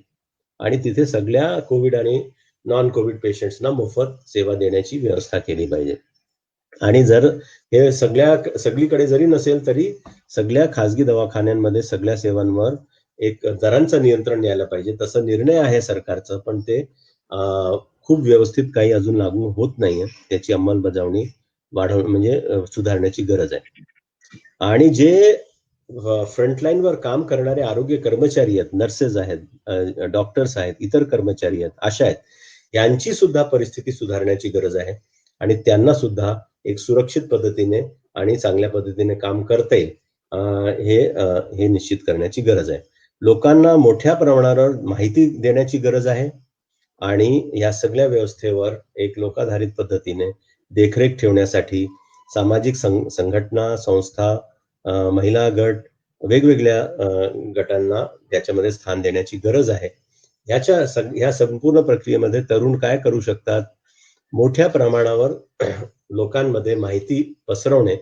आणि तिथे सगळ्या कोविड आणि नॉन कोविड पेशंट्सना मोफत सेवा देण्याची व्यवस्था केली पाहिजे. आणि जर हे सगळीकडे जरी नसेल तरी सगळ्या खाजगी दवाखान्यांमध्ये सगळ्या सेवांवर एक दरांचं नियंत्रण यायला पाहिजे. तसं निर्णय आहे सरकारचं, पण ते खूप व्यवस्थित काही अजून लागू होत नाहीये. त्याची अंमलबजावणी म्हणजे सुधारण्याची गरज आहे. आणि जे फ्रंटलाईनवर काम करणारे आरोग्य कर्मचारी आहेत, नर्सेस आहेत, डॉक्टर्स आहेत, इतर कर्मचारी आहेत, आशा आहेत, यांची सुद्धा परिस्थिती सुधारण्याची गरज आहे. आणि त्यांना सुद्धा एक सुरक्षित पद्धतीने आणि चांगल्या पद्धतीने काम करता येईल हे निश्चित करण्याची गरज आहे. लोकांना मोठ्या प्रमाणावर माहिती देण्याची गरज आहे आणि या सगळ्या व्यवस्थेवर एक लोकाधारित पद्धतीने देखरेख ठेवण्यासाठी सामाजिक संघटना, संस्था, महिला गट, वेगवेगळ्या गटांना त्याच्यामध्ये स्थान देण्याची गरज आहे. ह्या संपूर्ण प्रक्रियेमध्ये तरुण काय करू शकतात? मोठ्या प्रमाणावर लोकांमध्ये माहिती पसरवणे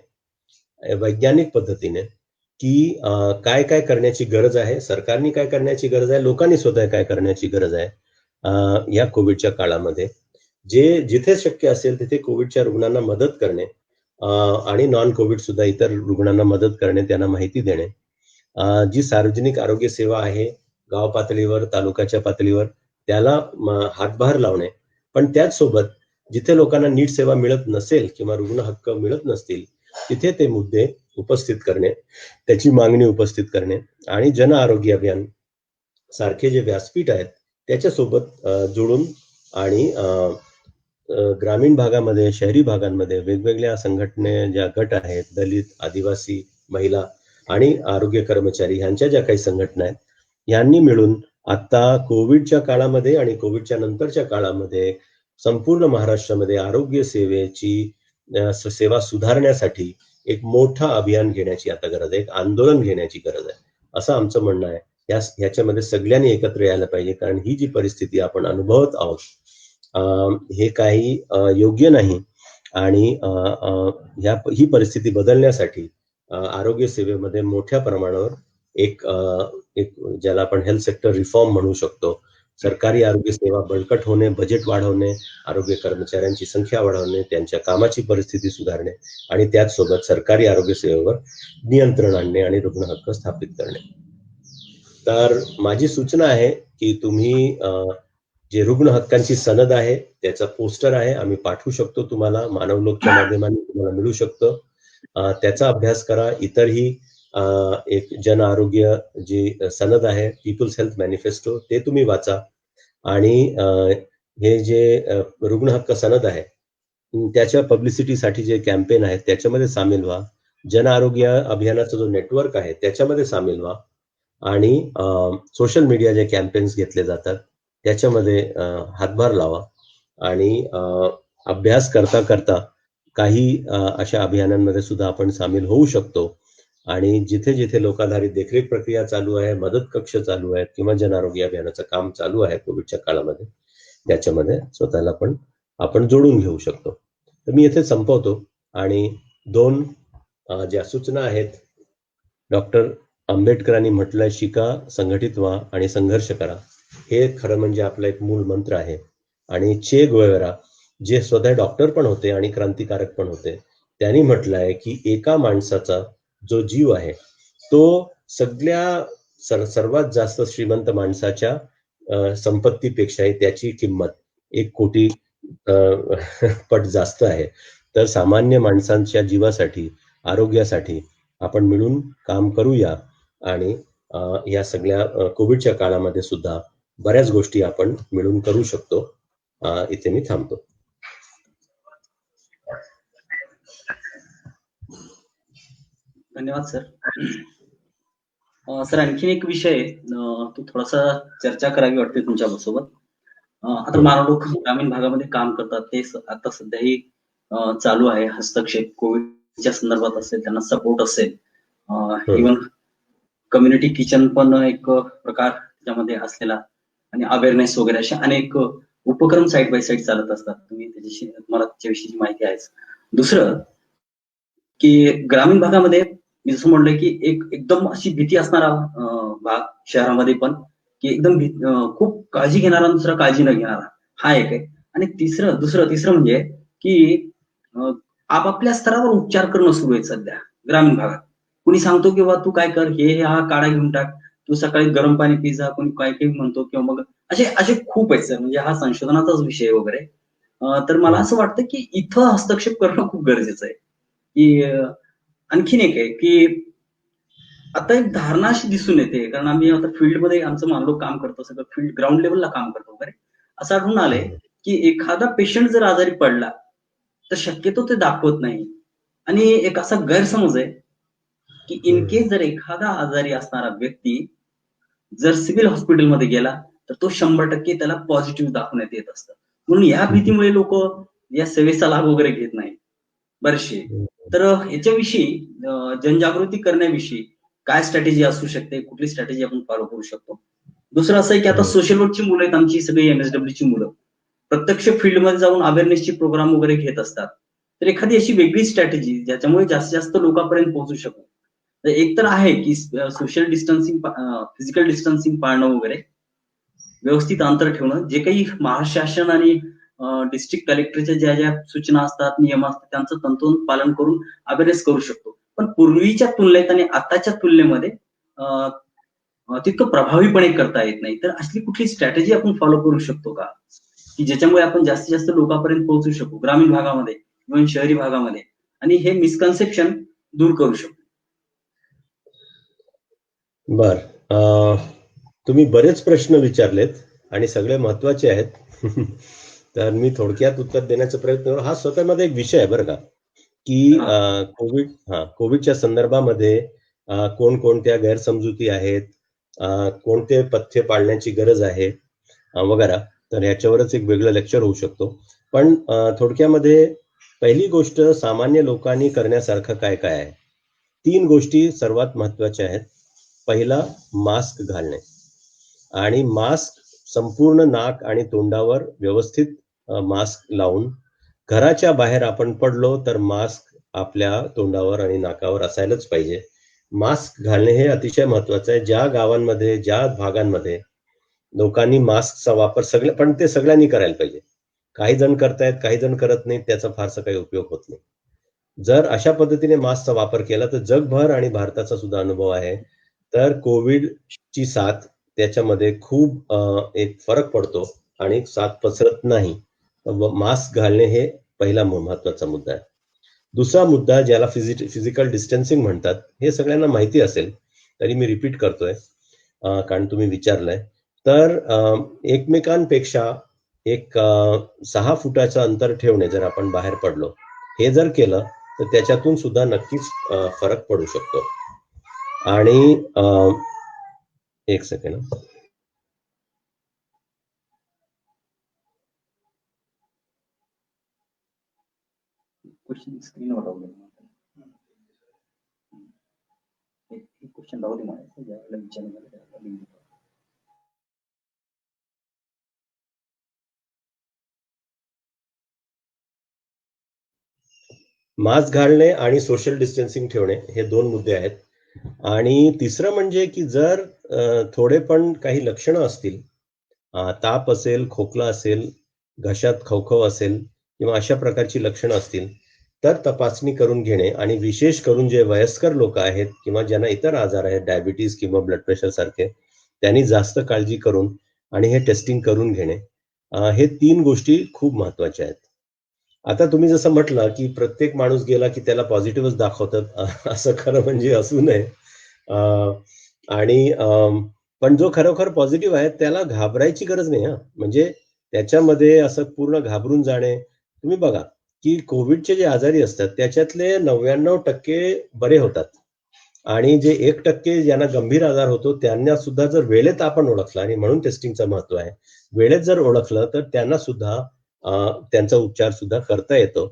वैज्ञानिक पद्धतीने की काय काय करण्याची गरज आहे, सरकारने काय करण्याची गरज आहे, लोकांनी स्वतः काय करण्याची गरज आहे या कोविडच्या काळामध्ये. जिथे शक्य असेल तिथे कोविडच्या रुग्णांना मदत करणे आणि नॉन कोविड सुद्धा इतर रुग्णांना मदत करणे, त्यांना माहिती देणे. जी सार्वजनिक आरोग्य सेवा आहे गाव पातळीवर, तालुक्याच्या पातळीवर, त्याला हातभार लावणे. पण त्याचसोबत जिथे लोकांना नीट सेवा मिळत नसेल किंवा रुग्ण हक्क मिळत नसतील तिथे ते मुद्दे उपस्थित करणे, त्याची मागणी उपस्थित करणे आणि जन आरोग्य अभियान सारखे जे व्यासपीठ आहेत त्याच्यासोबत जोडून आणि ग्रामीण भागामध्ये, शहरी भागांमध्ये वेगवेगळ्या संघटने, ज्या गट आहेत, दलित, आदिवासी, महिला आणि आरोग्य कर्मचारी यांच्या ज्या काही संघटना आहेत, यांनी मिळून आता कोविडच्या काळामध्ये आणि कोविडच्या नंतरच्या काळामध्ये संपूर्ण महाराष्ट्रामध्ये आरोग्य सेवेची सेवा सुधारण्यासाठी एक मोठं अभियान घेण्याची आता गरज आहे, एक आंदोलन घेण्याची गरज आहे, असं आमचं म्हणणं आहे. ह्याच्यामध्ये सगळ्यांनी एकत्र यायला पाहिजे, कारण ही जी परिस्थिती आपण अनुभवत आहोत हे काही योग्य नाही. आणि ही परिस्थिती बदलण्यासाठी आरोग्य सेवेमध्ये मोठ्या प्रमाणावर एक ज्याला आपण हेल्थ सेक्टर रिफॉर्म म्हणू शकतो, सरकारी आरोग्य सेवा बळकट होणे, बजेट वाढवणे, आरोग्य कर्मचाऱ्यांची संख्या वाढवणे, त्यांच्या कामाची परिस्थिती सुधारणे आणि त्याचसोबत सरकारी आरोग्य सेवेवर नियंत्रण आणणे आणि रुग्ण हक्क स्थापित करणे. तर माझी सूचना आहे की तुम्ही जे रुग्ण हक्कांची सनद आहे त्याचा पोस्टर आहे, आम्ही पाठवू शकतो तुम्हाला, मानवलोकच्या माध्यमाने तुम्हाला मिळू शकतो. त्याचा अभ्यास करा. इतरही एक जन आरोग्य जी सनद आहे, पीपल्स हेल्थ मॅनिफेस्टो, ते तुम्ही वाचा. आणि हे जे रुग्ण हक्क सनद आहे त्याच्या पब्लिसिटीसाठी जे कॅम्पेन आहे त्याच्यामध्ये सामील व्हा. जन आरोग्य अभियानाचा जो नेटवर्क आहे त्याच्यामध्ये सामील व्हा. आणि सोशल मीडिया जे कॅम्पेन्स घेतले जातात त्याच्यामध्ये हातभार लावा. आणि अभ्यास करता करता काही अशा अभियानांमध्ये सुद्धा आपण सामील होऊ शकतो. आणि जिथे जिथे लोकाधारित देखरेख प्रक्रिया चालू आहे, मदत कक्ष चालू आहेत किंवा जन आरोग्य अभियानाचं काम चालू आहे कोविडच्या काळामध्ये, त्याच्यामध्ये स्वतःला पण आपण जोडून घेऊ शकतो. तर मी इथे संपवतो. आणि 2 ज्या सूचना आहेत, डॉक्टर आंबेडकरांनी म्हटलंय, शिका, संघटित व्हा आणि संघर्ष करा. हे खरं म्हणजे आपला एक मूळ मंत्र आहे. आणि चे गुएव्हारा जे स्वतः डॉक्टर पण होते आणि क्रांतिकारक पण होते, त्यांनी म्हटलंय की एका माणसाचा जो जीव आहे तो सगळ्या सर्वात जास्त श्रीमंत माणसाच्या संपत्तीपेक्षाही त्याची किंमत 1 कोटी पट जास्त आहे. तर सामान्य माणसांच्या जीवासाठी, आरोग्यासाठी आपण मिळून काम करूया. आणि या सगळ्या कोविडच्या काळामध्ये सुद्धा बऱ्याच गोष्टी आपण मिळून करू शकतो. इथे मी थांबतो. धन्यवाद सर. सर आणखीन एक विषय तो थोडासा चर्चा करावी वाटते तुमच्या सोबत. आता मानवलोक ग्रामीण भागामध्ये काम करतात, ते आता सध्याही चालू आहे. हस्तक्षेप कोविडच्या संदर्भात असेल, त्यांना सपोर्ट असेल, इव्हन कम्युनिटी किचन पण एक प्रकार त्याच्यामध्ये असलेला, आणि अवेअरनेस वगैरे असे अनेक उपक्रम साईड बाय साईड चालत असतात. तुम्ही तुम्हाला त्याच्याविषयी माहिती आहेच. दुसरं की ग्रामीण भागामध्ये मी जसं म्हणलं की एकदम अशी भीती असणारा भाग शहरामध्ये पण, की एकदम खूप काळजी घेणारा, दुसरा काळजी न घेणारा, हा एक आहे. आणि तिसरं म्हणजे की आपापल्या स्तरावर उपचार करणं सुरू आहे सध्या ग्रामीण भागात. कुणी सांगतो की तू काय कर, हा काढा घेऊन टाक, तू सकाळी गरम पाणी पी जा, कोणी काय काही म्हणतो, किंवा मग असे खूप आहेत सर. म्हणजे हा संशोधनाचाच विषय वगैरे. तर मला असं वाटतं की इथं हस्तक्षेप करणं खूप गरजेचं आहे. की आणखीन एक आहे की आता एक धारणा अशी दिसून येते, कारण आम्ही आता फील्डमध्ये आमचं मानलो काम करतो, सगळं फील्ड ग्राउंड लेवलला काम करतो वगैरे. असं आढळून आलंय की एखादा पेशंट जर आजारी पडला तर शक्यतो ते दाखवत नाही. आणि एक असा गैरसमज आहे की इन केस जर एखादा आजारी असणारा व्यक्ती जर सिव्हिल हॉस्पिटलमध्ये गेला तर तो 100% त्याला पॉझिटिव्ह दाखवण्यात येत असतं. म्हणून या भीतीमुळे लोक या सेवेचा लाभ वगैरे घेत नाही बरेचसे. तर याच्याविषयी जनजागृती करण्याविषयी काय स्ट्रॅटेजी असू शकते, कुठली स्ट्रॅटेजी आपण फॉलो करू शकतो? दुसरं असं आहे की आता सोशल वर्कची मुलं आहेत आमची, सगळी MSWची मुलं प्रत्यक्ष फील्डमध्ये जाऊन अवेअरनेसची प्रोग्राम वगैरे घेत असतात. तर एखादी अशी वेगळी स्ट्रॅटेजी ज्याच्यामुळे जास्तीत जास्त लोकांपर्यंत पोहोचू शकतो. तर एक तर आहे की सोशल डिस्टन्सिंग, फिजिकल डिस्टन्सिंग पाळणं वगैरे, व्यवस्थित अंतर ठेवणं, जे काही महाराष्ट्र शासन आणि डिस्ट्रिक्ट कलेक्टरच्या ज्या ज्या सूचना असतात, नियम असतात, त्यांचं तंतोतंत पालन करून अवेअरनेस करू शकतो. पण पूर्वीच्या तुलनेत आणि आताच्या तुलनेमध्ये तितकं प्रभावीपणे करता येत नाही. तर असली कुठली स्ट्रॅटेजी आपण फॉलो करू शकतो का, की ज्याच्यामुळे आपण जास्तीत जास्त लोकांपर्यंत पोहोचू शकू ग्रामीण भागामध्ये किंवा शहरी भागामध्ये, आणि हे मिसकन्सेप्शन दूर करू शकतो? बर, तुम्ही बरेच प्रश्न विचारलेत आणि सगळे महत्वाचे आहेत. तर मी थोडक्यात उत्तर देण्याचा प्रयत्न करू. हा स्वतःमध्ये एक विषय आहे बरं का, की कोविडच्या संदर्भामध्ये कोणकोणत्या गैरसमजुती आहेत, कोणते पथ्य पाळण्याची गरज आहे वगैरे. तर ह्याच्यावरच एक वेगळं लेक्चर होऊ शकतो. पण थोडक्यामध्ये पहिली गोष्ट, सामान्य लोकांनी करण्यासारखं काय काय आहे. 3 गोष्टी सर्वात महत्वाच्या आहेत. पहिला, मास्क घालणे. आणि मास्क संपूर्ण नाक आणि तोंडावर व्यवस्थित मास्क लावून, घराच्या बाहेर आपण पडलो तर मास्क आपल्या तोंडावर आणि नाकावर असायलाच पाहिजे. मास्क घालणे हे अतिशय महत्वाचं आहे. ज्या गावांमध्ये, ज्या भागांमध्ये लोकांनी मास्कचा वापर पण ते सगळ्यांनी करायला पाहिजे. काही जण करतायत, काही जण करत नाहीत, त्याचा फारसा काही उपयोग होत नाही. जर अशा पद्धतीने मास्कचा वापर केला तर जगभर आणि भारताचा सुद्धा अनुभव आहे, तर कोविडची साथ त्याच्यामध्ये खूप एक फरक पडतो आणि साथ पसरत नाही. मास्क घालणे हे पहिला महत्वाचा मुद्दा आहे. दुसरा मुद्दा ज्याला फिजिकल डिस्टन्सिंग म्हणतात, हे सगळ्यांना माहिती असेल, तरी मी रिपीट करतोय कारण तुम्ही विचारलंय. तर एकमेकांपेक्षा एक 6 फुटाचं अंतर ठेवणे जर आपण बाहेर पडलो, हे जर केलं तर त्याच्यातून सुद्धा नक्कीच फरक पडू शकतो. आणि एक सेकंड. क्वेश्चन स्क्रीनवर लावलं एक क्वेश्चन लावले मला ज्यावेळेला विचारलं. मास्क घालणे आणि सोशल डिस्टन्सिंग ठेवणे हे 2 मुद्दे आहेत. आणि तिसरं म्हणजे की जर थोडे पण काही लक्षणं असतील, ताप असेल, खोकला असेल, घशात खवखव असेल किंवा अशा प्रकारची लक्षणं असतील, तर तपासणी करून घेणे. आणि विशेष करून जे वयस्कर लोक आहेत किंवा ज्यांना इतर आजार आहेत, डायबिटीज किंवा ब्लड प्रेशर सारखे, त्यांनी जास्त काळजी करून आणि हे टेस्टिंग करून घेणे. हे 3 गोष्टी खूप महत्वाच्या आहेत. आता तुम्ही जसं म्हटलं की प्रत्येक माणूस गेला की त्याला पॉझिटिव्हच दाखवतात, असं खरं म्हणजे असू नये. आणि पण जो खरोखर पॉझिटिव्ह आहे त्याला घाबरायची गरज नाही. म्हणजे त्याच्यामध्ये असं पूर्ण घाबरून जाणे, तुम्ही बघा की कोविडचे जे आजारी असतात त्याच्यातले 99% बरे होतात आणि जे 1% ज्यांना गंभीर आजार होतो त्यांना सुद्धा जर वेळेत आपण ओळखलं, आणि म्हणून टेस्टिंगचं महत्व आहे, वेळेत जर ओळखलं तर त्यांना सुद्धा त्यांचा उपचार सुद्धा करता येतो.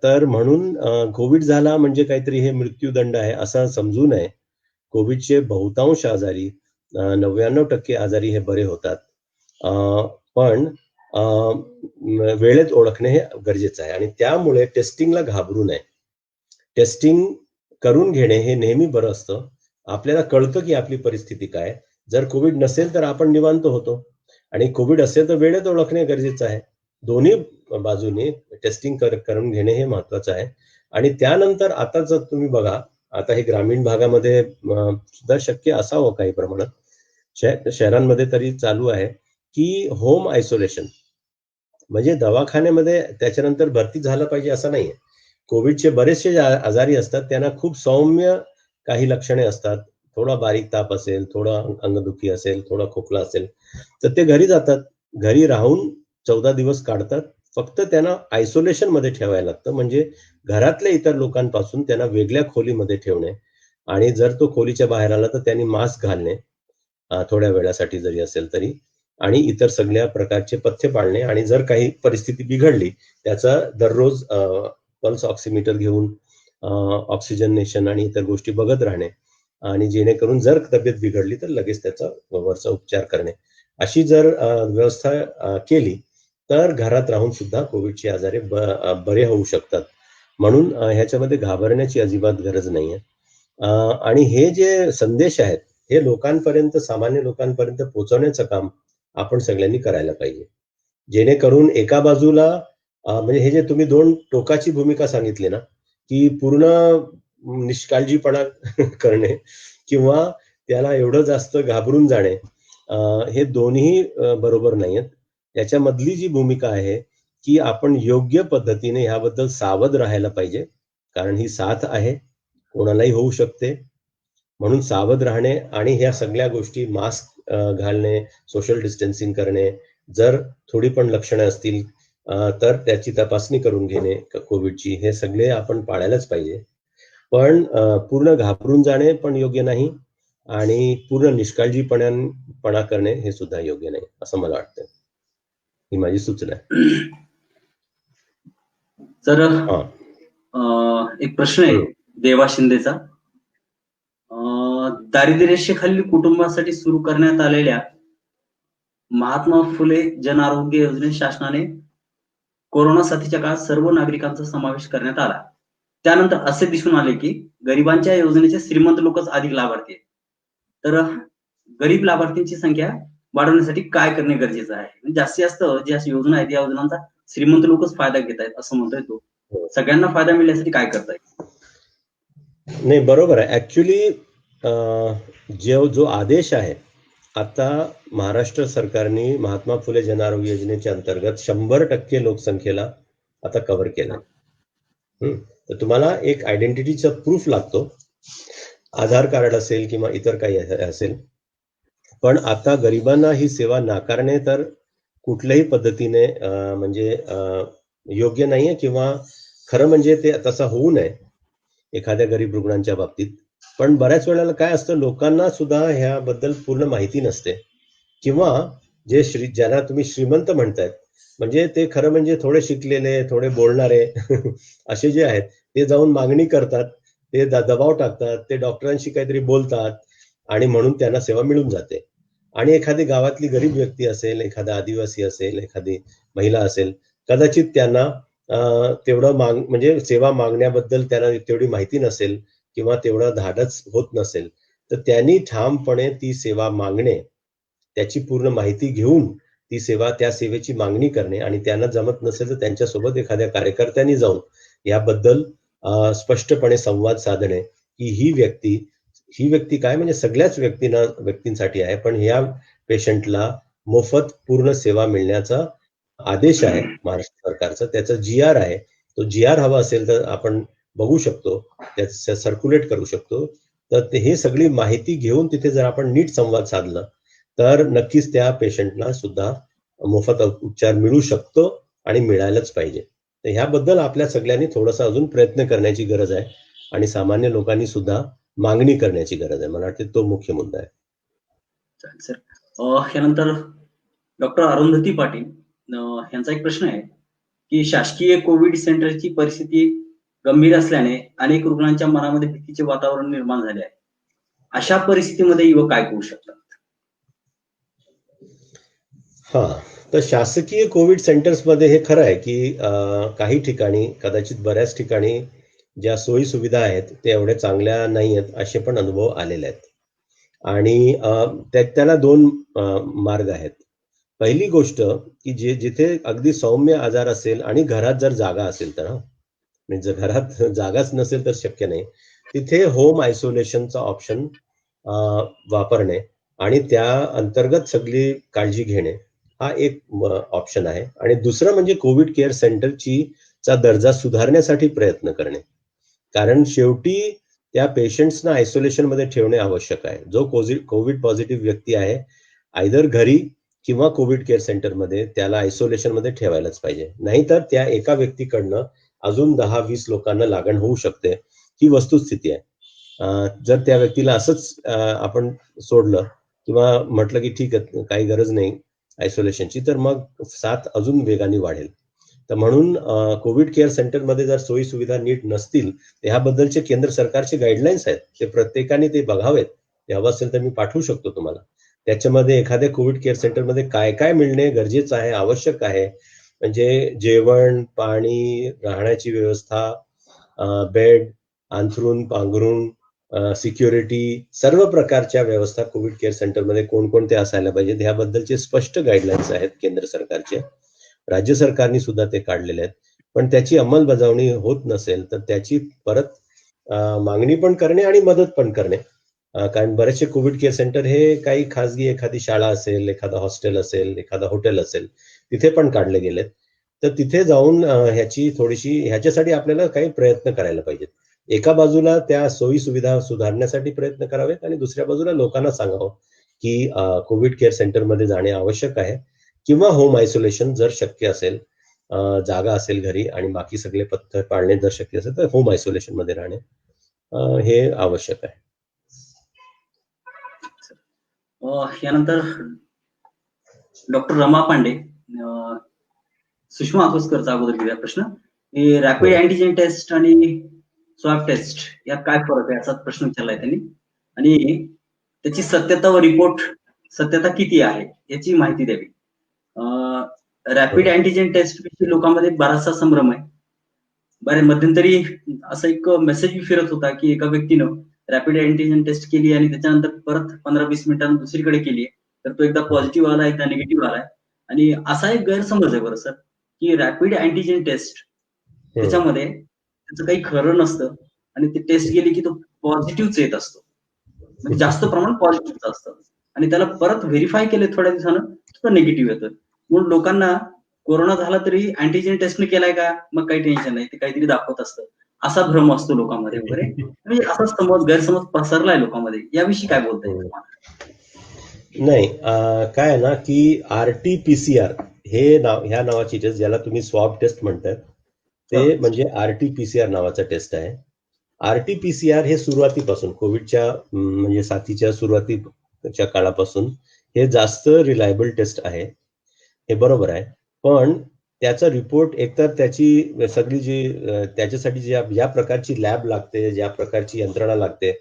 तर म्हणून कोविड झाला म्हणजे काहीतरी हे मृत्यूदंड आहे असं समजू नये. कोविडचे बहुतांश आजारी 99% आजारी हे बरे होतात. पण वेळेत ओळखणे हे गरजेचं आहे आणि त्यामुळे टेस्टिंगला घाबरू नये. टेस्टिंग करून घेणे हे नेहमी बरं असतं. आपल्याला कळतं की आपली परिस्थिती काय. जर कोविड नसेल तर आपण निवांत होतो आणि कोविड असेल तर वेळेत ओळखणे गरजेचं आहे. दोन्ही बाजूने टेस्टिंग करून घेणे हे महत्वाचं आहे. आणि त्यानंतर आता जर तुम्ही बघा, आता हे ग्रामीण भागामध्ये सुद्धा शक्य असावं काही प्रमाणात, शहरांमध्ये तरी चालू आहे की होम आयसोलेशन, म्हणजे दवाखान्यामध्ये त्याच्यानंतर भरती झालं पाहिजे असं नाहीये. कोविडचे बरेचसे आजारी असतात, त्यांना खूप सौम्य काही लक्षणे असतात, थोडा बारीक ताप असेल, थोडा अंगदुखी असेल, थोडा खोकला असेल, तर ते घरी जातात, घरी राहून 14 दिवस काढतात. फक्त त्यांना आयसोलेशन मध्ये ठेवायला लागतं, म्हणजे घरातल्या इतर लोकांपासून त्यांना वेगळ्या खोलीमध्ये ठेवणे. आणि जर तो खोलीच्या बाहेर आला तर त्यांनी मास्क घालणे थोड्या वेळासाठी जरी असेल तरी, आणि इतर सगळ्या प्रकारचे पथ्य पाळणे. आणि जर काही परिस्थिती बिघडली त्याचा दररोज पल्स ऑक्सिमीटर घेऊन ऑक्सिजनेशन आणि इतर गोष्टी बघत राहणे, आणि जेणेकरून जर तब्येत बिघडली तर लगेच त्याचा वरचा उपचार करणे. अशी जर व्यवस्था केली तर घरात राहून सुद्धा कोविडचे आजारी बरे होऊ शकतात. म्हणून ह्याच्यामध्ये घाबरण्याची अजिबात गरज नाहीये. आणि हे जे संदेश आहेत हे लोकांपर्यंत, सामान्य लोकांपर्यंत पोहोचवण्याचं काम आपण सगळ्यांनी करायला पाहिजे, जेणेकरून एका बाजूला म्हणजे हे जे तुम्ही 2 टोकाची भूमिका सांगितली ना, की पूर्ण निष्काळजीपणा करणे किंवा त्याला एवढं जास्त घाबरून जाणे, हे दोन्ही बरोबर नाहीयेत. त्याच्यामधली जी भूमिका आहे की आपण योग्य पद्धतीने ह्याबद्दल सावध राहायला पाहिजे, कारण ही साथ आहे, कोणालाही होऊ शकते. म्हणून सावध राहणे आणि ह्या सगळ्या गोष्टी, मास्क घालणे, सोशल डिस्टन्सिंग करणे, जर थोडी पण लक्षणं असतील तर त्याची तपासणी करून घेणे कोविडची, हे सगळे आपण पाळायलाच पाहिजे. पण पूर्ण घाबरून जाणे पण योग्य नाही आणि पूर्ण निष्काळजीपणा करणे हे सुद्धा योग्य नाही असं मला वाटतं. ही माझी सूचना आहे. सर एक प्रश्न आहे देवा शिंदेचा. दारिद्र्य रेषेखालील कुटुंबासाठी सुरू करण्यात आलेल्या महात्मा फुले जन आरोग्य योजनेत शासनाने कोरोना साथीच्या काळात सर्व नागरिकांचा समावेश करण्यात आला. त्यानंतर असे दिसून आले की गरिबांच्या योजनेचे श्रीमंत लोकच अधिक लाभार्थी आहेत. तर गरीब लाभार्थींची संख्या वाढवण्यासाठी काय करणे गरजेचं आहे? म्हणजे जास्तीत जास्त ज्या योजना आहेत या योजनांचा श्रीमंत लोकच फायदा घेत आहेत असं म्हणतोय तो. सगळ्यांना फायदा मिळण्यासाठी काय करता येईल? नाही, बरोबर आहे. ऍक्च्युली जो आदेश आहे आता महाराष्ट्र सरकारने महात्मा फुले जन आरोग्य योजनेच्या अंतर्गत 100% लोकसंख्येला आता कव्हर केलं. तर तुम्हाला एक आयडेंटिटीचा प्रूफ लागतो, आधार कार्ड असेल किंवा इतर काही असेल. पण आता गरिबांना ही सेवा नाकारणे तर कुठल्याही पद्धतीने म्हणजे योग्य नाहीये किंवा खरं म्हणजे ते तसं होऊ नये एखाद्या गरीब रुग्णांच्या बाबतीत. पण बऱ्याच वेळेला काय असतं, लोकांना सुद्धा ह्याबद्दल पूर्ण माहिती नसते किंवा ज्यांना तुम्ही श्रीमंत म्हणतायत म्हणजे ते खरं म्हणजे थोडे शिकलेले, थोडे बोलणारे असे जे आहेत ते जाऊन मागणी करतात, ते दबाव टाकतात, ते डॉक्टरांशी काहीतरी बोलतात आणि म्हणून त्यांना सेवा मिळून जाते. आणि एखादी गावातली गरीब व्यक्ती असेल, एखादा आदिवासी असेल, एखादी महिला असेल, कदाचित त्यांना तेवढं म्हणजे सेवा मागण्याबद्दल त्यांना तेवढी माहिती नसेल किंवा तेवढं धाडस होत नसेल, तर त्यांनी ठामपणे ती सेवा मागणे, त्याची पूर्ण माहिती घेऊन त्या सेवेची मागणी करणे आणि त्यांना जमत नसेल तर त्यांच्यासोबत एखाद्या कार्यकर्त्यांनी जाऊन याबद्दल स्पष्टपणे संवाद साधणे की ही व्यक्ती काय म्हणजे सगळ्याच व्यक्तींसाठी आहे, पण ह्या पेशंटला मोफत पूर्ण सेवा मिळण्याचा आदेश आहे महाराष्ट्र सरकारचा, त्याचा GR आहे. तो GR हवा असेल तर आपण बघू शकतो, त्याचं सर्क्युलेट करू शकतो. तर हे सगळी माहिती घेऊन तिथे जर आपण नीट संवाद साधला तर नक्कीच त्या पेशंटला सुद्धा मोफत उपचार मिळू शकतो आणि मिळायलाच पाहिजे. तर ह्याबद्दल आपल्या सगळ्यांनी थोडासा अजून प्रयत्न करण्याची गरज आहे आणि सामान्य लोकांनी सुद्धा मागणी करण्याची गरज आहे. मला वाटते तो मुख्य मुद्दा आहे. सर, यानंतर डॉक्टर अरुंधती पाटील यांचा एक प्रश्न आहे की शासकीय कोविड सेंटरची परिस्थिती गंभीर असल्याने अनेक रुग्णांच्या मनामध्ये भीतीचे वातावरण निर्माण झाले आहे. अशा परिस्थितीमध्ये युवक काय करू शकतात? तर शासकीय कोविड सेंटर्समध्ये हे खरं आहे की काही ठिकाणी, कदाचित बऱ्याच ठिकाणी ज्या सोयी सुविधा आहेत ते एवढ्या चांगल्या नाही आहेत असे पण अनुभव आलेले आहेत. आणि त्याला 2 मार्ग आहेत. पहिली गोष्ट की जिथे अगदी सौम्य आजार असेल आणि घरात जर जागा असेल तर, म्हणजे घरात जागाच नसेल तर शक्य नाही, तिथे होम आयसोलेशनचा ऑप्शन वापरणे आणि त्या अंतर्गत सगळी काळजी घेणे हा एक ऑप्शन आहे. आणि दुसरं म्हणजे कोविड केअर सेंटरचा दर्जा सुधारण्यासाठी प्रयत्न करणे, कारण शेवटी त्या पेशंट्सना आयसोलेशन मध्ये ठेवणे आवश्यक आहे. जो कोविड पॉझिटिव्ह व्यक्ती आहे आयदर घरी किंवा कोविड केअर सेंटरमध्ये त्याला आयसोलेशन मध्ये ठेवायलाच पाहिजे, नाहीतर त्या एका व्यक्तीकडनं अजून 10-20 लोकांना लागण होऊ शकते. ही वस्तुस्थिती आहे. जर त्या व्यक्तीला असंच आपण सोडलं किंवा म्हटलं की ठीक आहे काही गरज नाही आयसोलेशनची, तर मग साथ अजून वेगाने वाढेल. तर म्हणून कोविड केअर सेंटरमध्ये जर सोयी सुविधा नीट नसतील, ह्याबद्दलचे केंद्र सरकारचे गाईडलाईन्स आहेत, ते प्रत्येकाने ते बघावेत. ते हवं असेल तर मी पाठवू शकतो तुम्हाला. त्याच्यामध्ये एखाद्या कोविड केअर सेंटरमध्ये काय काय मिळणे गरजेचं आहे, आवश्यक आहे, म्हणजे जेवण, पाणी, राहण्याची व्यवस्था, बेड, अंथरूण, पांघरूण, सिक्युरिटी, सर्व प्रकारच्या व्यवस्था कोविड केअर सेंटरमध्ये कोणकोणते असायला पाहिजेत ह्याबद्दलचे स्पष्ट गाईडलाईन्स आहेत केंद्र सरकारचे. राज्य सरकारने सुद्धा ते काढलेले आहेत. पण त्याची अंमलबजावणी होत नसेल तर त्याची परत मागणी पण करणे आणि मदत पण करणे. कारण बरेचसे कोविड केअर सेंटर हे काही खासगी एखादी शाळा असेल, एखादा हॉस्टेल असेल, एखादा हॉटेल असेल, तिथे पण काढले गेलेत. तर तिथे जाऊन ह्याच्यासाठी आपल्याला काही प्रयत्न करायला पाहिजेत. एका बाजूला त्या सोयी सुविधा सुधारण्यासाठी प्रयत्न करावेत आणि दुसऱ्या बाजूला लोकांना सांगावं की कोविड केअर सेंटरमध्ये जाणे आवश्यक आहे किंवा होम आयसोलेशन जर शक्य असेल, जागा असेल घरी आणि बाकी सगळे पथ्य पाळणे जर शक्य असेल तर होम आयसोलेशन मध्ये राहणे हे आवश्यक आहे. यानंतर डॉक्टर रमा पांडे, सुषमा अकोस्करचा अगोदर घेऊया प्रश्न. रॅपिड अँटीजेन टेस्ट आणि स्वॅब टेस्ट यात काय फरक आहे असा प्रश्न विचारलाय त्यांनी, आणि त्याची सत्यता व रिपोर्ट सत्यता किती आहे याची माहिती द्यावी. रॅपिड अँटीजेन टेस्ट विषयी लोकांमध्ये बराचसा संभ्रम आहे. बरे मध्यंतरी असा एक मेसेज फिरत होता की एका व्यक्तीनं रॅपिड अँटीजेन टेस्ट केली आणि त्याच्यानंतर परत 15-20 मिनिटांनी दुसरीकडे केली, तर तो एकदा पॉझिटिव्ह आला, एकदा निगेटिव्ह आलाय. आणि असा एक गैरसमज आहे बरं सर, की रॅपिड अँटीजेन टेस्ट त्याच्यामध्ये त्याचं काही खरं नसतं आणि ती टेस्ट गेली की तो पॉझिटिव्हच येत असतो, म्हणजे जास्त प्रमाण पॉझिटिव्हच असतं आणि त्याला परत व्हेरीफाय केले थोड्या दिवसानं तो निगेटिव्ह येतं. म्हणून लोकांना कोरोना झाला तरी अँटीजेन टेस्टने केलाय का, मग काही टेन्शन नाही, ते काहीतरी दाखवत असतं, असा भ्रम असतो लोकांमध्ये वगैरे. म्हणजे असा समज गैरसमज पसरलाय लोकांमध्ये. याविषयी काय बोलता येईल तुम्हाला? नाही, काय आहे ना की RT-PCR हे नाव, ह्या नावाची टेस्ट ज्याला तुम्ही स्वॅब टेस्ट म्हणतात ते म्हणजे RT-PCR नावाचा टेस्ट आहे. RT-PCR हे सुरुवातीपासून कोविडच्या म्हणजे साथीच्या सुरुवातीच्या काळापासून हे जास्त रिलायबल टेस्ट आहे, हे बरोबर आहे. पण त्याचा रिपोर्ट एकतर त्याची सगळी जी त्याच्यासाठी ज्या प्रकारची लॅब लागते, ज्या प्रकारची यंत्रणा लागते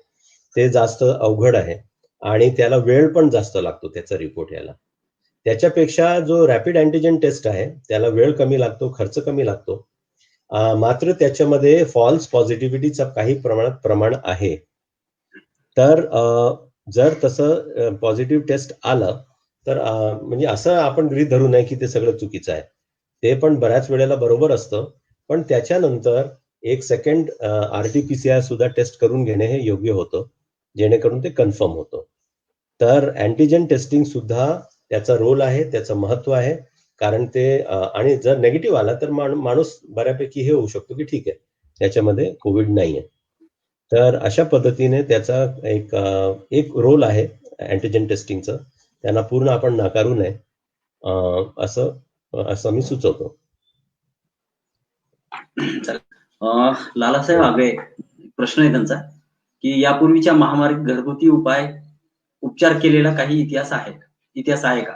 ते जास्त अवघड आहे आणि त्याला वेळ पण जास्त लागतो त्याचा रिपोर्ट यायला. त्याच्यापेक्षा जो रॅपिड अँटीजेन टेस्ट आहे त्याला वेळ कमी लागतो, खर्च कमी लागतो, मात्र त्याच्यामध्ये फॉल्स पॉझिटिव्हिटीचा काही प्रमाण आहे. तर जर तसं पॉझिटिव्ह टेस्ट आलं तर म्हणजे असं आपण गृहीत धरू नये की ते सगळं चुकीचं आहे, ते पण बऱ्याच वेळेला बरोबर असतं. पण त्याच्यानंतर एक सेकंड RT-PCR सुद्धा टेस्ट करून घेणे हे योग्य होतं, जेणेकरून ते कन्फर्म होतं. तर अँटीजेन टेस्टिंग सुद्धा त्याचा रोल आहे, त्याचं महत्व आहे. कारण ते आणि जर नेगेटिव्ह आला तर माणूस बऱ्यापैकी हे होऊ शकतो की ठीक आहे त्याच्यामध्ये कोविड नाहीये. तर अशा पद्धतीने त्याचा एक रोल आहे अँटीजेन टेस्टिंगचं, त्यांना पूर्ण आपण नाकारू नये असं मी सुचवतो. लालासाहेब आगळे, प्रश्न आहे त्यांचा की यापूर्वीच्या महामारीत घरगुती उपचार केलेला काही इतिहास आहे का?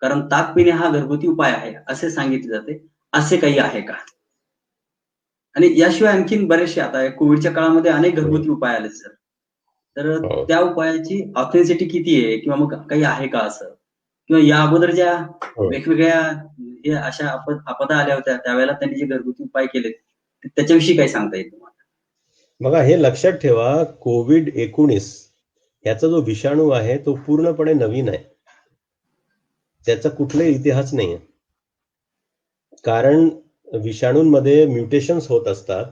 कारण ताक पिणे हा घरगुती उपाय आहे असे सांगितले जाते, असे काही आहे का? आणि याशिवाय आणखीन बरेचसे आता कोविडच्या काळामध्ये अनेक घरगुती उपाय आले सर, तर त्या उपायाची ऑथेंटिसिटी किती आहे किंवा मग काही आहे का असं, किंवा या अगोदर ज्या वेगवेगळ्या अशा आपदा आल्या होत्या त्यावेळेला त्यांनी जे घरगुती उपाय केले त्याच्याविषयी काय सांगता येईल तुम्हाला? बघा, हे लक्षात ठेवा, COVID-19 याचा जो विषाणू आहे तो पूर्णपणे नवीन आहे, त्याचा कुठलाही इतिहास नाही आहे. कारण विषाणूंमध्ये म्युटेशन्स होत असतात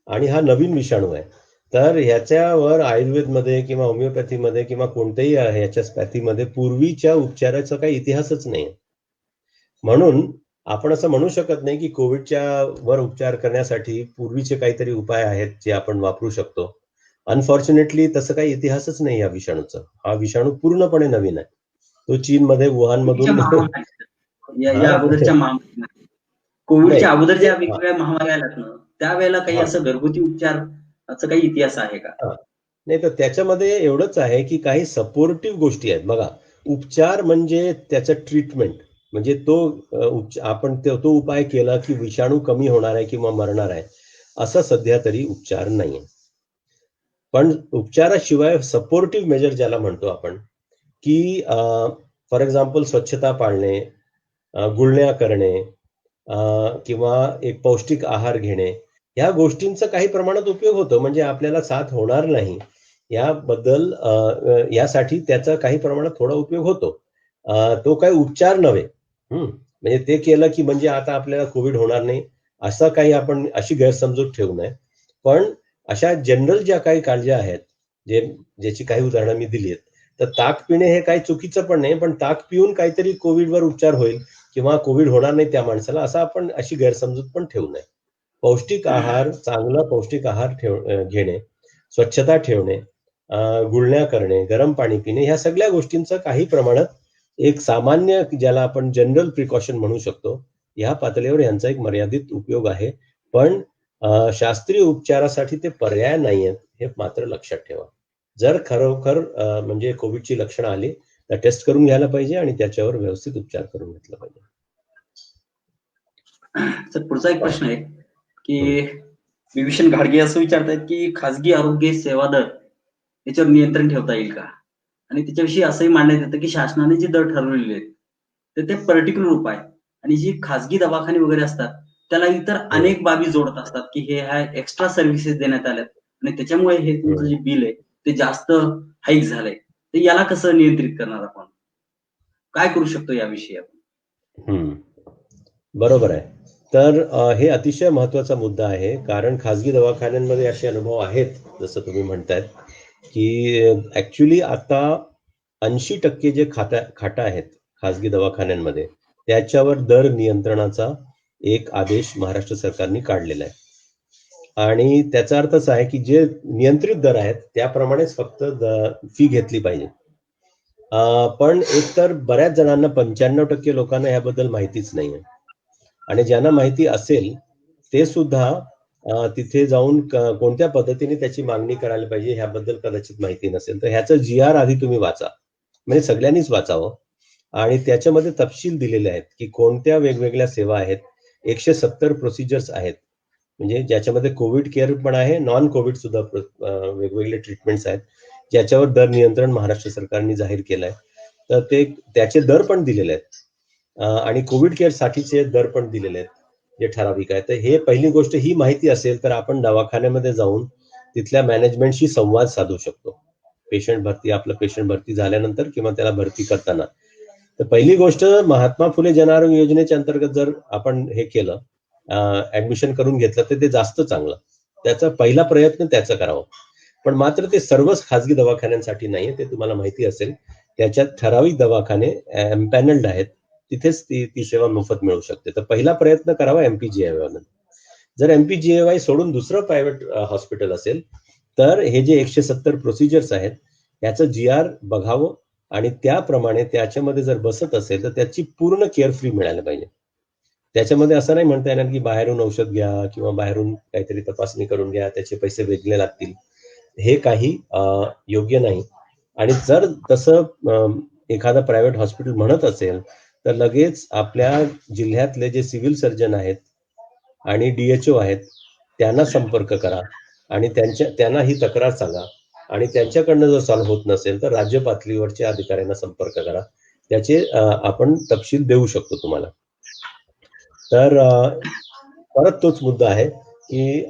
आणि हा नवीन विषाणू आहे. तर ह्याच्यावर आयुर्वेदमध्ये किंवा होमिओपॅथीमध्ये किंवा कोणत्याही ह्याच्या स्पॅथीमध्ये पूर्वीच्या उपचाराचा काही इतिहासच नाही. म्हणून आपण असं म्हणू शकत नाही की कोविडच्या वर उपचार करण्यासाठी पूर्वीचे काहीतरी उपाय आहेत जे आपण वापरू शकतो. अनफॉर्च्युनेटली तसं काही इतिहासच नाही या विषाणूचा. हा विषाणू पूर्णपणे नवीन आहे. तो चीनमध्ये वुहान मधून या अगोदरच्या कोविडच्या अगोदर ज्या वेगवेगळ्या महामारी आल्यात ना त्यावेळेला काही असं घरगुती उपचाराचा काही इतिहास आहे का? नाही, तर त्याच्यामध्ये एवढंच आहे की काही सपोर्टिव्ह गोष्टी आहेत. बघा, उपचार म्हणजे त्याचं ट्रीटमेंट, म्हणजे आपण तो उपाय केला की विषाणू कमी होणार आहे किंवा मरणार आहे असं सध्या तरी उपचार नाहीये. पण उपचाराशिवाय सपोर्टिव्ह मेजर ज्याला म्हणतो आपण की फॉर एक्झाम्पल स्वच्छता पाळणे, गुळण्या करणे किंवा एक पौष्टिक आहार घेणे, ह्या गोष्टींचा काही प्रमाणात उपयोग होतो. म्हणजे आपल्याला साथ होणार नाही याबद्दल यासाठी त्याचा काही प्रमाणात थोडा उपयोग होतो. तो काही उपचार नव्हे. म्हणजे ते केलं की म्हणजे आता आपल्याला कोविड होणार नाही असं काही आपण अशी गैरसमजूत ठेवू नये. पण अशा जनरल ज्या काही काळज्या आहेत, ज्याची काही उदाहरणं मी दिली आहेत, तर ताक पिणे हे काही चुकीचं पण नाही, पण ताक पिऊन काहीतरी कोविडवर उपचार होईल किंवा कोविड होणार नाही त्या माणसाला असं आपण अशी गैरसमजूत पण ठेवू नये. पौष्टिक आहार, चांगला पौष्टिक आहार घेणे, स्वच्छता ठेवणे, गुळण्या करणे, गरम पाणी पिणे, ह्या सगळ्या गोष्टींचा काही प्रमाणात एक सामान्य ज्याला आपण जनरल प्रिकॉशन म्हणू शकतो, ह्या पातळीवर यांचा एक मर्यादित उपयोग आहे. पण शास्त्रीय उपचारासाठी ते पर्याय नाही आहेत, हे मात्र लक्षात ठेवा. जर खरोखर म्हणजे कोविडची लक्षणं आली तर टेस्ट करून घ्यायला पाहिजे आणि त्याच्यावर व्यवस्थित उपचार करून घेतला पाहिजे. सर, पुढचा एक प्रश्न आहे की विभीषण घाडगे असं विचारतायत की खासगी आरोग्य सेवा दर याच्यावर नियंत्रण ठेवता येईल का? आणि त्याच्याविषयी असंही मांडण्यात येतं की शासनाने जे दर ठरवलेले आहेत तर ते पर्टिक्युलर उपाय आणि जी खाजगी दवाखाने वगैरे असतात त्याला इतर अनेक बाबी जोडत असतात की हे ह्या एक्स्ट्रा सर्व्हिसेस देण्यात आल्यात आणि त्याच्यामुळे हे तुमचं जे बिल आहे ते जास्त हाईक झालंय. तर याला कसं नियंत्रित करणार आपण? काय करू शकतो याविषयी आपण? बरोबर आहे. तर हे अतिशय महत्वाचा मुद्दा आहे, कारण खाजगी दवाखान्यांमध्ये असे अनुभव आहेत, जसं तुम्ही म्हणतायत, की ऍक्च्युली आता 80% जे खाटा आहेत खाजगी दवाखान्यांमध्ये, त्याच्यावर दर नियंत्रणाचा एक आदेश महाराष्ट्र सरकारने काढलेला आहे. आणि त्याचा अर्थ असा आहे की जे नियंत्रित दर आहेत त्याप्रमाणेच फक्त फी घेतली पाहिजे. पण एकतर बऱ्याच जणांना 95% लोकांना याबद्दल माहितीच नाहीये आणि ज्यांना माहिती असेल ते सुद्धा तिथे जाऊन कोणत्या पद्धतीने त्याची मागणी करायला पाहिजे ह्याबद्दल कदाचित माहिती नसेल. तर ह्याचं GR आधी तुम्ही वाचा, म्हणजे सगळ्यांनीच वाचावं. आणि त्याच्यामध्ये तपशील दिलेले आहेत की कोणत्या वेगवेगळ्या सेवा आहेत. 170 प्रोसिजर्स आहेत, म्हणजे ज्याच्यामध्ये कोविड केअर पण आहे, नॉन कोविड सुद्धा वेगवेगळे ट्रीटमेंट्स आहेत ज्याच्यावर दर नियंत्रण महाराष्ट्र सरकारने जाहीर केलंय. तर ते त्याचे दर पण दिलेले आहेत आणि कोविड केअर साठीचे दर पण दिलेले आहेत जे ठराविक आहे. तर हे पहिली गोष्ट ही माहिती असेल तर आपण दवाखान्यामध्ये जाऊन तिथल्या मॅनेजमेंटशी संवाद साधू शकतो. आपलं पेशंट भरती झाल्यानंतर किंवा त्याला भरती करताना. तर पहिली गोष्ट, महात्मा फुले जन आरोग्य योजनेच्या अंतर्गत जर आपण हे केलं, ऍडमिशन करून घेतलं तर ते जास्त चांगलं. त्याचा पहिला प्रयत्न त्याचा करावा. पण मात्र ते सर्वच खाजगी दवाखान्यांसाठी नाहीये, ते तुम्हाला माहिती असेल. त्याच्यात ठराविक दवाखाने एम्पॅनल्ड आहेत, तिथेच ती सेवा मोफत मिळू शकते. तर पहिला प्रयत्न करावा MPGAY. जर MPGAY सोडून दुसरं प्रायव्हेट हॉस्पिटल असेल तर हे जे 170 प्रोसिजर्स आहेत याचं GR बघावं आणि त्याप्रमाणे त्याच्यामध्ये जर बसत असेल तर त्याची पूर्ण केअर फ्री मिळायला पाहिजे. त्याच्यामध्ये असं नाही म्हणता येणार की बाहेरून औषध घ्या किंवा बाहेरून काहीतरी तपासणी करून घ्या, त्याचे पैसे वेगळे लागतील. हे काही योग्य नाही. आणि जर तसं एखादा प्रायव्हेट हॉस्पिटल म्हणत असेल तर लगेच आपल्या जिल्ह्यातले जे सिव्हिल सर्जन आहेत आणि DHO आहेत त्यांना संपर्क करा आणि त्यांना ही तक्रार सांगा आणि त्यांच्याकडनं जर सॉल्व्ह होत नसेल तर राज्य पातळीवरच्या अधिकाऱ्यांना संपर्क करा. त्याचे आपण तपशील देऊ शकतो तुम्हाला. तर परत तोच मुद्दा आहे की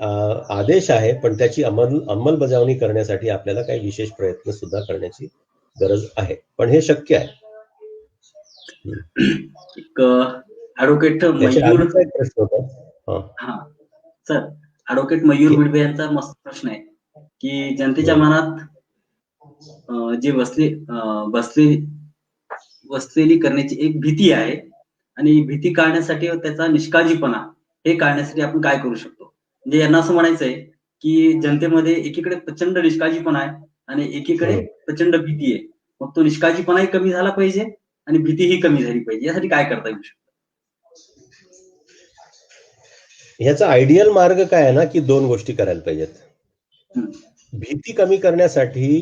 आदेश आहे पण त्याची अंमलबजावणी करण्यासाठी आपल्याला काही विशेष प्रयत्न सुद्धा करण्याची गरज आहे, पण हे शक्य आहे. एक advocate Mayur sir, advocate Mayur Bidwe यांचा मस्त प्रश्न आहे की जनतेच्या मनात जे बसलेली करण्याची एक भीती आहे आणि भीती काढण्यासाठी त्याचा निष्काळजीपणा हे काढण्यासाठी आपण काय करू शकतो? म्हणजे यांना असं म्हणायचंय की जनतेमध्ये एकीकडे प्रचंड निष्काळजीपणा आहे आणि एकीकडे प्रचंड भीती आहे. मग तो निष्काळजीपणाही कमी झाला पाहिजे आणि भीतीही कमी झाली पाहिजे. यासाठी काय करता येऊ शकतं? ह्याचा आयडियल मार्ग काय आहे ना की 2 गोष्टी करायला पाहिजेत. भीती कमी करण्यासाठी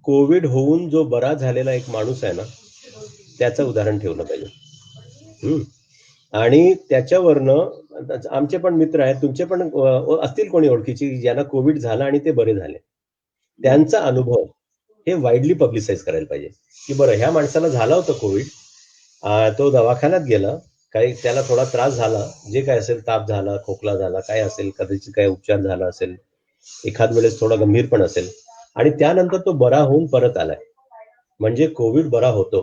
कोविड होऊन जो बरा झालेला एक माणूस आहे ना त्याचं उदाहरण ठेवलं पाहिजे. आणि त्याच्यावरनं आमचे पण मित्र आहेत, तुमचे पण असतील कोणी ओळखीची ज्यांना कोविड झाला आणि ते बरे झाले, त्यांचा अनुभव हे वाईडली पब्लिसाइज करायला पाहिजे की बरं ह्या माणसाला झाला होता कोविड, तो दवाखान्यात गेला, काही त्याला थोडा त्रास झाला, जे काय असेल ताप झाला, खोकला झाला, काय असेल, कदाचित काय उपचार झाला असेल, एखाद वेळेस थोडा गंभीर पण असेल आणि त्यानंतर तो बरा होऊन परत आलाय. म्हणजे कोविड बरा होतो.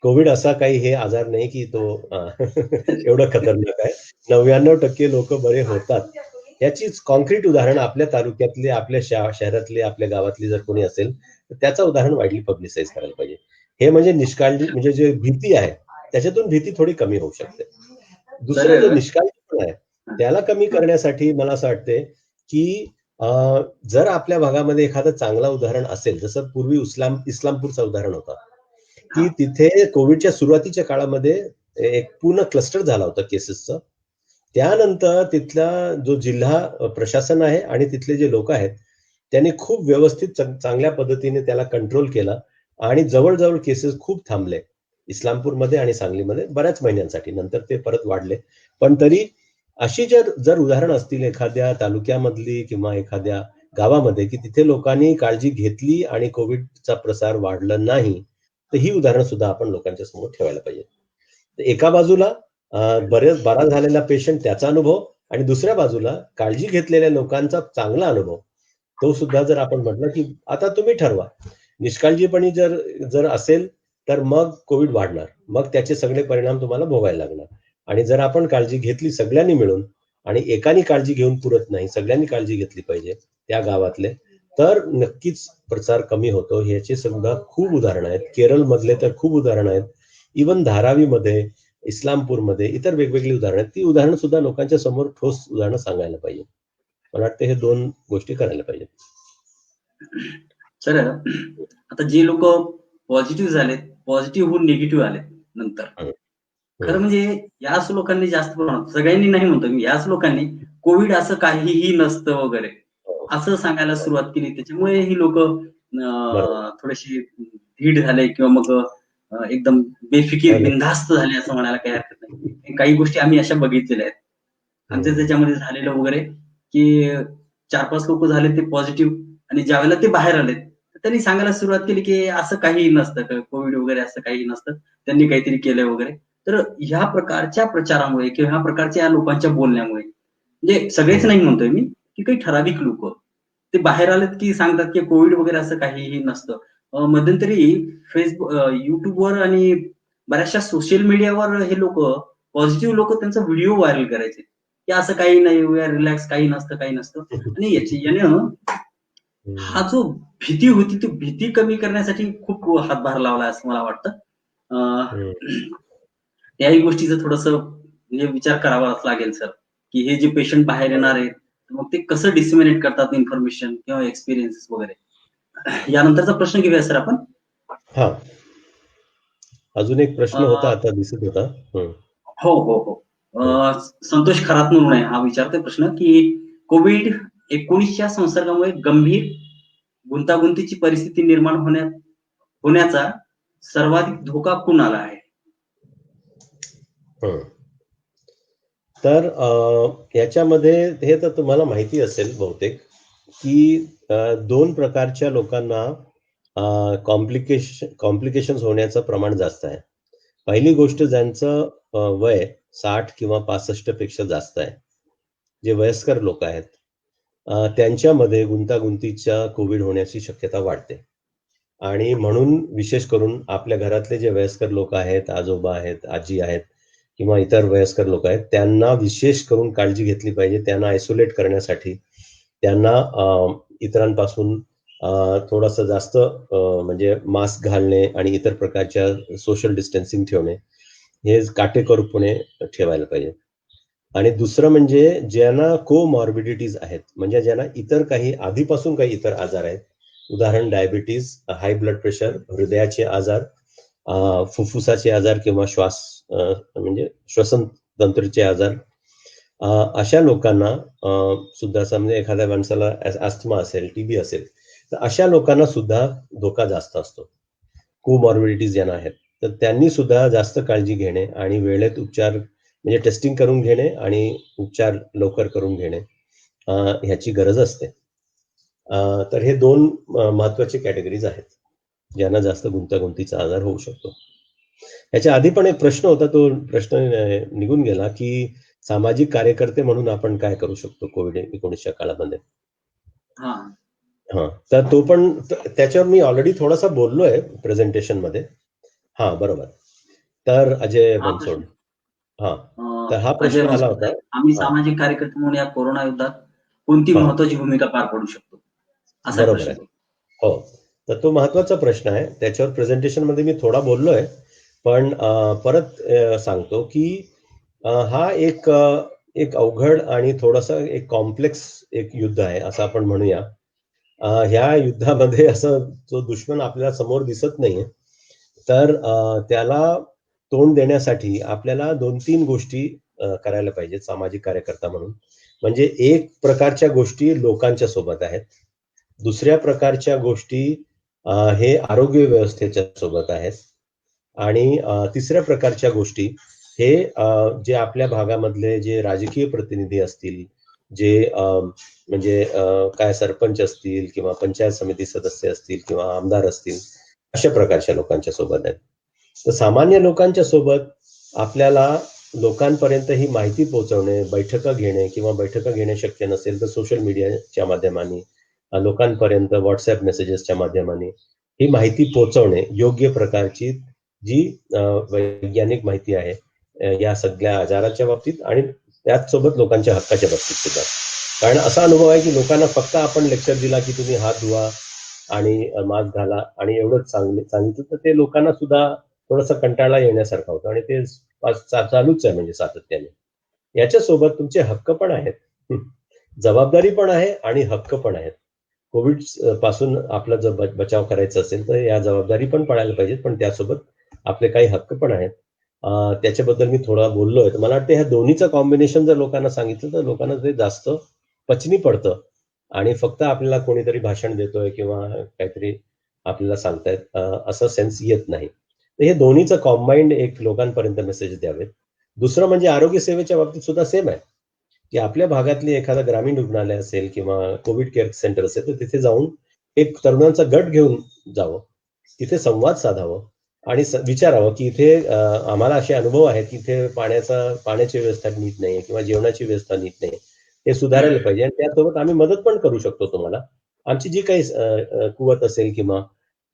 कोविड असा काही हे आजार नाही की तो एवढं खतरनाक आहे. 99% लोक बरे होतात. याचीच कॉन्क्रीट उदाहरण आपल्या तालुक्यातले, आपल्या शहरातले, आपल्या गावातले जर कोणी असेल तर त्याचं उदाहरण वाईडली पब्लिसाइज करायला पाहिजे. हे म्हणजे निष्काळजी, म्हणजे जे भीती आहे त्याच्यातून भीती थोडी कमी होऊ शकते. दुसरं जे निष्काळजीपण आहे त्याला कमी करण्यासाठी मला असं वाटतंय की जर आपल्या भागामध्ये एखादं चांगलं उदाहरण असेल, जसं पूर्वी इस्लामपूरचं उदाहरण होतं की तिथे कोविडच्या सुरुवातीच्या काळामध्ये एक पूर्ण क्लस्टर झाला होता केसेसचा. त्यानंतर तिथला जो जिल्हा प्रशासन आहे आणि तिथले जे लोक आहेत त्यांनी खूप व्यवस्थित चांगल्या पद्धतीने त्याला कंट्रोल केला आणि जवळजवळ केसेस खूप थांबले इस्लामपूरमध्ये आणि सांगलीमध्ये बऱ्याच महिन्यांसाठी. नंतर ते परत वाढले. पण तरी अशी जर उदाहरणं असतील एखाद्या तालुक्यामधली किंवा एखाद्या गावामध्ये की तिथे लोकांनी काळजी घेतली आणि कोविडचा प्रसार वाढला नाही, तर ही उदाहरणं सुद्धा आपण लोकांच्या समोर ठेवायला पाहिजे. तर एका बाजूला बरा झालेला पेशंट त्याचा अनुभव आणि दुसऱ्या बाजूला काळजी घेतलेल्या लोकांचा चांगला अनुभव, तो सुद्धा जर आपण म्हटलं की आता तुम्ही ठरवा, निष्काळजीपणी जर जर असेल तर मग कोविड वाढणार, मग त्याचे सगळे परिणाम तुम्हाला भोगायला लागणार. आणि जर आपण काळजी घेतली सगळ्यांनी मिळून आणि एकाने काळजी घेऊन पुरत नाही, सगळ्यांनी काळजी घेतली पाहिजे त्या गावातले, तर नक्कीच प्रसार कमी होतो. ह्याचे सुद्धा खूप उदाहरणं आहेत. केरळ मधले तर खूप उदाहरणं आहेत. इवन धारावीमध्ये, इस्लामपूरमध्ये इतर वेगवेगळी उदाहरणं आहेत. ती उदाहरणं सुद्धा लोकांच्या समोर ठोस उदाहरणं सांगायला पाहिजे. मला वाटतं हे 2 गोष्टी करायला पाहिजेत. सर, आता जे लोक पॉझिटिव्ह झालेत, पॉझिटिव्ह होऊन निगेटिव्ह आलेत नंतर, खरं म्हणजे याच लोकांनी जास्त प्रमाणात, सगळ्यांनी नाही म्हणतो मी, याच लोकांनी कोविड असं काहीही नसतं वगैरे असं सांगायला सुरुवात केली. त्याच्यामुळे ही लोक थोडेसे धीड झाले किंवा मग एकदम बेफिकीर बिनधास्त झाले असं म्हणायला काही हरकत नाही. काही गोष्टी आम्ही अशा बघितलेल्या आहेत आमच्या त्याच्यामध्ये झालेलं वगैरे, की 4-5 लोक झाले ते पॉझिटिव्ह आणि ज्यावेळेला ते बाहेर आलेत तर त्यांनी सांगायला सुरुवात केली की असं काही नसतं, कोविड वगैरे असं काही नसतं, त्यांनी काहीतरी केलंय वगैरे. तर ह्या प्रकारच्या प्रचारामुळे किंवा ह्या प्रकारच्या या लोकांच्या बोलण्यामुळे, म्हणजे सगळेच नाही म्हणतोय मी, की काही ठराविक लोक ते बाहेर आलेत की सांगतात की कोविड वगैरे असं काहीही नसतं. मध्यंतरी फेसबुक, युट्यूबवर आणि बऱ्याचशा सोशल मीडियावर हे लोक, पॉझिटिव्ह लोक त्यांचा व्हिडिओ व्हायरल करायचे की असं काही नाही, वी आर रिलॅक्स, काही नसतं. आणि यानं हा जो भीती होती ती भीती कमी करण्यासाठी खूप हातभार लावला असं मला वाटतं. याही गोष्टीचं थोडस म्हणजे विचार करावाच लागेल सर, की हे जे पेशंट बाहेर येणार आहेत मग ते कसं डिसिमिनेट करतात इन्फॉर्मेशन किंवा एक्सपिरियन्स वगैरे. यानंतरचा प्रश्न घेऊया सर आपण. हा, अजून एक प्रश्न होता आता दिसत होता. हो हो हो, संतोष खरात म्हणून आहे हा विचारतोय प्रश्न, की कोविड-19च्या संसर्गामुळे गंभीर गुंतागुंतीची परिस्थिती निर्माण होण्याचा सर्वाधिक धोका कुणाला आहे? तर याच्यामध्ये हे तर तुम्हाला माहिती असेल बहुतेक, की 2 प्रकारच्या लोकांना कॉम्प्लिकेशन्स होण्याचं प्रमाण जास्त आहे. पहिली गोष्ट, ज्यांचं वय 60 किंवा 65 पेक्षा जास्त आहे, जे वयस्कर लोक आहेत, त्यांच्यामध्ये गुंतागुंतीच्या कोविड होण्याची शक्यता वाढते. आणि म्हणून विशेष करून आपल्या घरातले जे वयस्कर लोक आहेत, आजोबा आहेत, आजी आहेत किंवा इतर वयस्कर लोक आहेत, त्यांना विशेष करून काळजी घेतली पाहिजे. त्यांना आयसोलेट करण्यासाठी, त्यांना इतरांपासून थोडंसं जास्त म्हणजे मास्क घालणे आणि इतर प्रकारच्या सोशल डिस्टन्सिंग ठेवणे हे काटेकोरपणे ठेवायला पाहिजे. आणि दुसरं म्हणजे ज्यांना कोमॉर्बिडिटीज आहेत, म्हणजे ज्यांना इतर काही आधीपासून काही इतर आजार आहेत, उदाहरण डायबिटीज, हाय ब्लड प्रेशर, हृदयाचे आजार, फुफ्फुसाचे आजार किंवा म्हणजे श्वसन तंत्रचे आजार, अशा लोकांना सुद्धा, समजा एखाद्या माणसाला अस्थमा असेल, टीबी असेल, तर अशा लोकांना सुद्धा धोका जास्त असतो. कोमॉर्बिडिटीज ज्यांना आहेत तर त्यांनी सुद्धा जास्त काळजी घेणे आणि वेळेत उपचार, म्हणजे टेस्टिंग करून घेणे आणि उपचार लवकर करून घेणे ह्याची गरज असते. तर हे 2 महत्वाचे कॅटेगरीज आहेत ज्यांना जास्त गुंतागुंतीचा आजार होऊ शकतो. याच्या आधी पण एक प्रश्न होता, तो प्रश्न निघून गेला, की सामाजिक कार्यकर्ते म्हणून आपण काय करू शकतो कोविड-19च्या काळामध्ये. तर तो पण, त्याच्यावर मी ऑलरेडी थोडासा बोललोय प्रेझेंटेशन मध्ये. बरोबर. तर अजय बनसोड, तर हा प्रश्न आला होता, आम्ही सामाजिक कार्यकर्ते म्हणून या कोरोना युद्धात कोणती महत्वाची भूमिका पार पडू शकतो, असा बरोबर आहे. हो, तर तो महत्वाचा प्रश्न आहे. त्याच्यावर प्रेझेंटेशन मध्ये मी थोडा बोललोय, पण परत सांगतो की हा एक अवघड आणि थोडासा एक कॉम्प्लेक्स एक युद्ध आहे असं आपण म्हणूया. ह्या युद्धामध्ये असं जो दुश्मन आपल्याला समोर दिसत नाहीये, तर त्याला तोंड देण्यासाठी आपल्याला 2-3 गोष्टी करायला पाहिजेत सामाजिक कार्यकर्ता म्हणून. म्हणजे एक प्रकारच्या गोष्टी लोकांच्या सोबत आहेत, दुसऱ्या प्रकारच्या गोष्टी हे आरोग्य व्यवस्थेच्या सोबत आहेत, आणि तिसऱ्या प्रकारच्या गोष्टी हे जे आपल्या भागामधले जे राजकीय प्रतिनिधी असतील जे म्हणजे काय सरपंच असतील किंवा पंचायत समिती सदस्य असतील किंवा आमदार असतील, अशा प्रकारच्या लोकांच्या सोबत आहेत. तर सामान्य लोकांच्या सोबत आपल्याला लोकांपर्यंत ही माहिती पोहोचवणे, बैठका घेणे किंवा बैठका घेणे शक्य नसेल तर सोशल मीडियाच्या माध्यमाने लोकांपर्यंत व्हॉट्सअप मेसेजेसच्या माध्यमाने ही माहिती पोहोचवणे, योग्य प्रकारची जी वैज्ञानिक माहिती आहे या सगळ्या आजाराच्या बाबतीत आणि त्याचसोबत लोकांच्या हक्काच्या बाबतीत सुद्धा. कारण असा अनुभव आहे की लोकांना फक्त आपण लेक्चर दिला की तुम्ही हात धुवा आणि मास्क घाला आणि एवढंच सांगितलं तर ते लोकांना सुद्धा थोडासा कंटाळा येण्यासारखा होतो आणि ते चालूच आहे म्हणजे सातत्याने. याच्यासोबत तुमचे हक्क पण आहेत, जबाबदारी पण आहे आणि हक्क पण आहेत. कोविड पासून आपला जर बचाव करायचा असेल तर या जबाबदारी पण पाळायला पाहिजेत, पण त्यासोबत आपले काही हक्क पण आहेत. त्याच्याबद्दल मी थोडा बोललोय. तर मला वाटतं ह्या दोन्हीचं कॉम्बिनेशन जर लोकांना सांगितलं तर लोकांना ते जास्त पचनी पडतं आणि फक्त आपल्याला कोणीतरी भाषण देतोय किंवा काहीतरी आपल्याला सांगतायत असं सेन्स येत नाही. तर हे दोन्हीचं कॉम्बाईंड एक लोकांपर्यंत मेसेज द्यावेत. दुसरं म्हणजे आरोग्य सेवेच्या बाबतीत सुद्धा सेम आहे की आपल्या भागातली एखादा ग्रामीण रुग्णालय असेल किंवा कोविड केअर सेंटर असेल तर तिथे जाऊन एक तरुणांचा गट घेऊन जावं, तिथे संवाद साधावं आणि विचारावं की इथे आम्हाला असे अनुभव आहेत की इथे पाण्याची व्यवस्था नीट नाहीये किंवा जेवणाची व्यवस्था नीट नाही, हे सुधारायला पाहिजे आणि त्यासोबत आम्ही मदत पण करू शकतो तुम्हाला, आमची जी काही कुवत असेल किंवा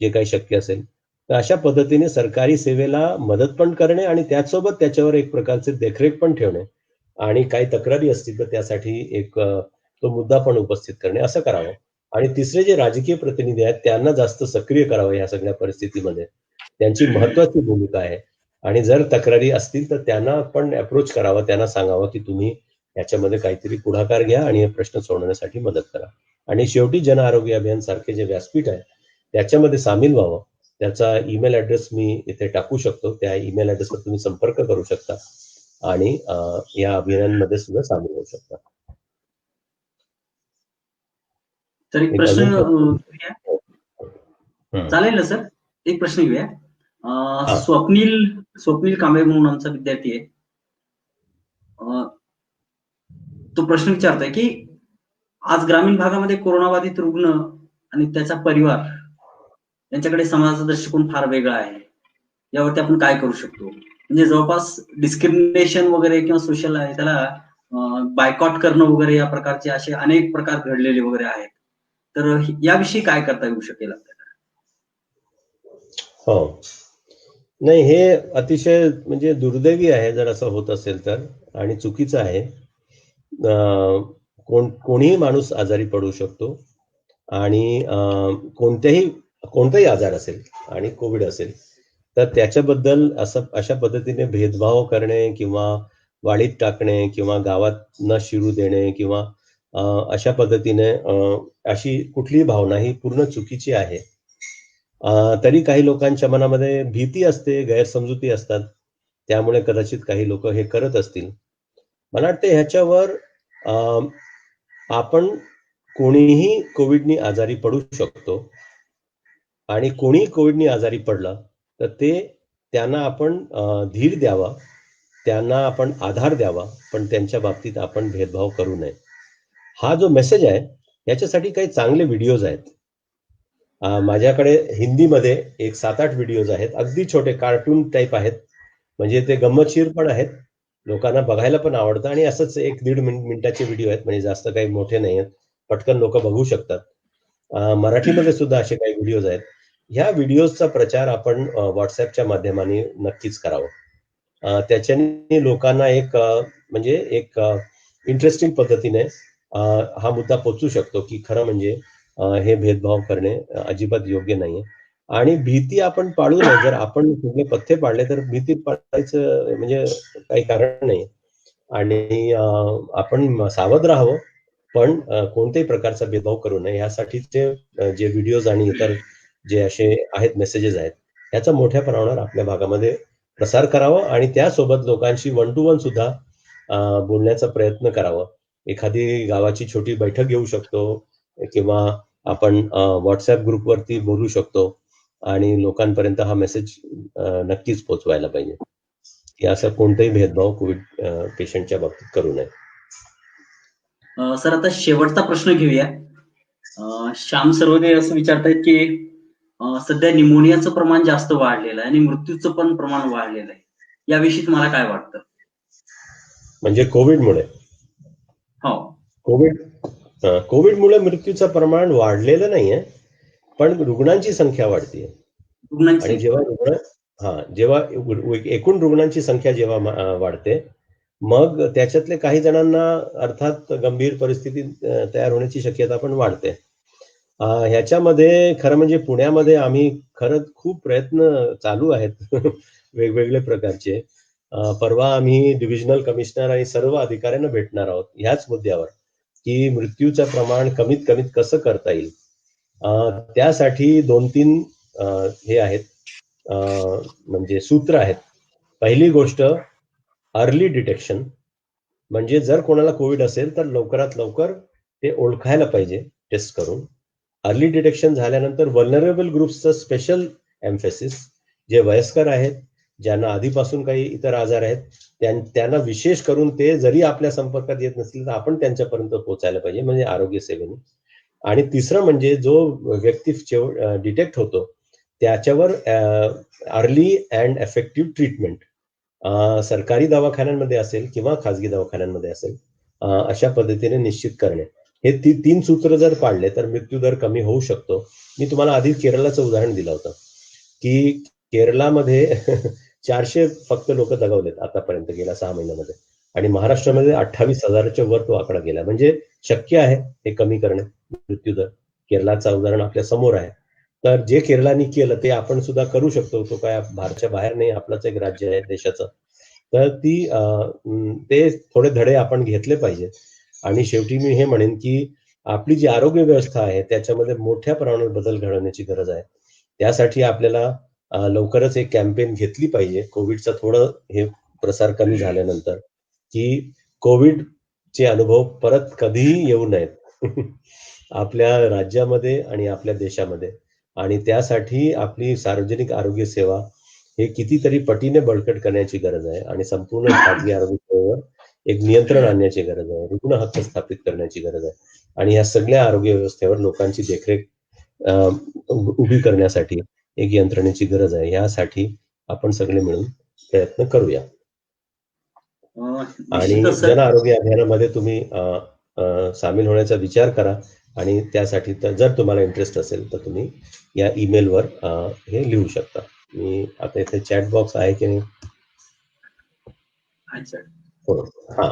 जे काही शक्य असेल. तर अशा पद्धतीने सरकारी सेवेला मदत पण करणे आणि त्याचसोबत त्याच्यावर एक प्रकारचे देखरेख पण ठेवणे आणि काही तक्रारी असतील तर त्यासाठी एक तो मुद्दा पण उपस्थित करणे असं करावं. आणि तिसरे जे राजकीय प्रतिनिधी आहेत त्यांना जास्त सक्रिय करावं या सगळ्या परिस्थितीमध्ये, त्यांची महत्वाची भूमिका आहे आणि जर तक्रारी असतील तर त्यांना पण अप्रोच करावं, त्यांना सांगावं की तुम्ही याच्यामध्ये काहीतरी पुढाकार घ्या आणि हे प्रश्न सोडवण्यासाठी मदत करा. आणि शेवटी जन आरोग्य अभियान सारखे जे व्यासपीठ आहे त्याच्यामध्ये सामील व्हावं. त्याचा ईमेल ऍड्रेस मी इथे टाकू शकतो, त्या ईमेल ऍड्रेसवर तुम्ही संपर्क करू शकता आणि या अभियानांमध्ये सुद्धा सामील होऊ शकता. तर एक एक प्रश्न अजून घेऊया. चालेल ना सर, एक प्रश्न घेऊया. स्वप्नील कांबळे म्हणून आमचा विद्यार्थी आहे. तो प्रश्न विचारतोय की आज ग्रामीण भागामध्ये कोरोनाबाधित रुग्ण आणि त्याचा परिवार यांच्याकडे समाजाचा दृष्टिकोन फार वेगळा आहे. यावरती आपण काय करू शकतो? म्हणजे जवळपास डिस्क्रिमिनेशन वगैरे किंवा सोशल आहे त्याला बायकॉट करणं वगैरे या प्रकारचे असे अनेक प्रकार घडलेले वगैरे आहेत. तर याविषयी काय करता येऊ शकेल आपल्याला? हो, नाही हे अतिशय म्हणजे दुर्दैवी आहे जर असं होत असेल तर, आणि चुकीचं आहे. कोणीही माणूस आजारी पडू शकतो आणि कोणताही आजार असेल आणि कोविड असेल तर त्याच्याबद्दल अशा पद्धतीने भेदभाव करणे किंवा वाळीत टाकणे किंवा गावात न शिरू देणे किंवा अशा पद्धतीने अशी कुठलीही भावना ही पूर्ण चुकीची आहे. तरी काही लोकांच्या मनामध्ये भीती असते, गैरसमजुती असतात, त्यामुळे कदाचित काही लोक हे करत असतील. मला वाटतं ह्याच्यावर आपण कोणीही कोविडनी आजारी पडू शकतो आणि कोणी कोविडनी आजारी पडलं तर त्यांना आपण धीर द्यावा, त्यांना आपण आधार द्यावा, पण त्यांच्या बाबतीत आपण भेदभाव करू नये. हा जो मेसेज आहे याच्यासाठी काही चांगले व्हिडिओज आहेत. माझ्याकडे हिंदीमध्ये एक 7-8 व्हिडिओज आहेत, अगदी छोटे कार्टून टाईप आहेत, म्हणजे ते गंमतशीर पण आहेत, लोकांना बघायला पण आवडतं आणि असंच 1-1.5 मिनिटाचे व्हिडिओ आहेत, म्हणजे जास्त काही मोठे नाही आहेत, पटकन लोक बघू शकतात. मराठीमध्ये सुद्धा असे काही व्हिडिओज आहेत. ह्या व्हिडिओजचा प्रचार आपण व्हॉट्सअपच्या माध्यमाने नक्कीच करावं. त्याच्याने लोकांना म्हणजे एक इंटरेस्टिंग पद्धतीने हा मुद्दा पोहोचू शकतो की खरं म्हणजे हे भेदभाव करणे अजिबात योग्य नाहीये आणि भीती आपण पाळू नये. जर आपण सगळे पथ्य पाळले तर भीती पाळायचं म्हणजे काही कारण नाही आणि आपण सावध राहावं, पण कोणत्याही प्रकारचा भेदभाव करू नये. यासाठीचे जे व्हिडिओज आणि इतर जे असे आहेत मेसेजेस आहेत याचा मोठ्या प्रमाणावर आपल्या भागामध्ये प्रसार करावा आणि त्यासोबत लोकांशी 1 to 1 सुद्धा बोलण्याचा प्रयत्न करावा. एखादी गावाची छोटी बैठक घेऊ शकतो किंवा आपण व्हॉट्सअप ग्रुपवरती बोलू शकतो आणि लोकांपर्यंत हा मेसेज नक्कीच पोहोचवायला पाहिजे की असं कोणताही भेदभाव कोविड पेशंटच्या बाबतीत करू नये. सर आता शेवटचा प्रश्न घेऊया. श्याम सर्वदे असं विचारतायत की सध्या निमोनियाचं प्रमाण जास्त वाढलेलं आहे आणि मृत्यूचं पण प्रमाण वाढलेलं आहे. याविषयी तुम्हाला काय वाटतं? म्हणजे कोविडमुळे हो. कोविडमुळे मृत्यूचं प्रमाण वाढलेलं नाहीये, पण रुग्णांची संख्या वाढतीये. आणि जेव्हा एकूण रुग्णांची संख्या जेव्हा वाढते, मग त्याच्यातले काही जणांना अर्थात गंभीर परिस्थिती तयार होण्याची शक्यता पण वाढते. ह्याच्यामध्ये खरं म्हणजे पुण्यामध्ये आम्ही खरंच खूप प्रयत्न चालू आहेत वेगवेगळे प्रकारचे. परवा आम्ही डिव्हिजनल कमिशनर आणि सर्व अधिकाऱ्यांना भेटणार आहोत ह्याच मुद्द्यावर, की मृत्यूचं प्रमाण कमीत कमीत कसं करता येईल. त्यासाठी 2-3 हे आहेत, म्हणजे सूत्र आहेत. पहिली गोष्ट अर्ली डिटेक्शन, म्हणजे जर कोणाला कोविड असेल तर लवकरात लवकर ते ओळखायला पाहिजे टेस्ट करून. अर्ली डिटेक्शन झाल्यानंतर वल्नरेबल ग्रुप्सचं स्पेशल एम्फेसिस, जे वयस्कर आहेत, ज्यांना आधीपासून काही इतर आजार आहेत, त्यांना विशेष करून ते जरी आपल्या संपर्कात येत नसतील तर आपण त्यांच्यापर्यंत पोहोचायला पाहिजे, म्हणजे आरोग्य सेवेने. आणि तिसरं म्हणजे जो व्यक्ती डिटेक्ट होतो त्याच्यावर अर्ली अँड इफेक्टिव्ह ट्रीटमेंट, सरकारी दवाखान्यांमध्ये असेल किंवा खाजगी दवाखान्यांमध्ये असेल, अशा पद्धतीने निश्चित करणे. हे 3 सूत्र जर पाळले तर मृत्यूदर कमी होऊ शकतो. मी तुम्हाला आधी केरळाचं उदाहरण दिलं होतं की केरळामध्ये 400 फक्त लोक दगावलेत आतापर्यंत गेल्या 6 महिन्यामध्ये, आणि महाराष्ट्रामध्ये 28,000च्या वर तो आकडा गेला. म्हणजे शक्य आहे हे कमी करणे मृत्यूदर. केरळाचं उदाहरण आपल्या समोर आहे. तर जे केरळाने केलं ते आपण सुद्धा करू शकतो. तो काय भारताच्या बाहेर नाही, आपलंच एक राज्य आहे देशाचं. तर ते थोडे धडे आपण घेतले पाहिजेत. आणि शेवटी मी हे म्हणेन की आपली जी आरोग्य व्यवस्था आहे त्याच्यामध्ये मोठ्या प्रमाणात बदल घडवण्याची गरज आहे. त्यासाठी आपल्याला लवकरच एक कॅम्पेन घेतली पाहिजे, कोविडचा थोडं हे प्रसार कमी झाल्यानंतर, की कोविडचे अनुभव परत कधीही येऊ नयेत आपल्या राज्यामध्ये आणि आपल्या देशामध्ये. आणि त्यासाठी आपली सार्वजनिक आरोग्य सेवा हे कितीतरी पटीने बळकट करण्याची गरज आहे आणि संपूर्ण खाजगी आरोग्य सेवेवर एक नियंत्रण आणण्याची गरज आहे, रुग्ण हक्क स्थापित करण्याची गरज आहे. आणि या सगळ्या आरोग्य व्यवस्थेवर लोकांची देखरेख उभी करण्यासाठी एक यंत्रणेची गरज आहे. यासाठी आपण सगळे मिळून प्रयत्न करूया. आणि जन आरोग्य अभियानामध्ये तुम्ही सामील होण्याचा विचार करा. आणि त्यासाठी जर तुम्हाला इंटरेस्ट असेल तर तुम्ही या ईमेलवर हे लिहू शकता. मी आता इथे चॅट बॉक्स आहे की नाही? हा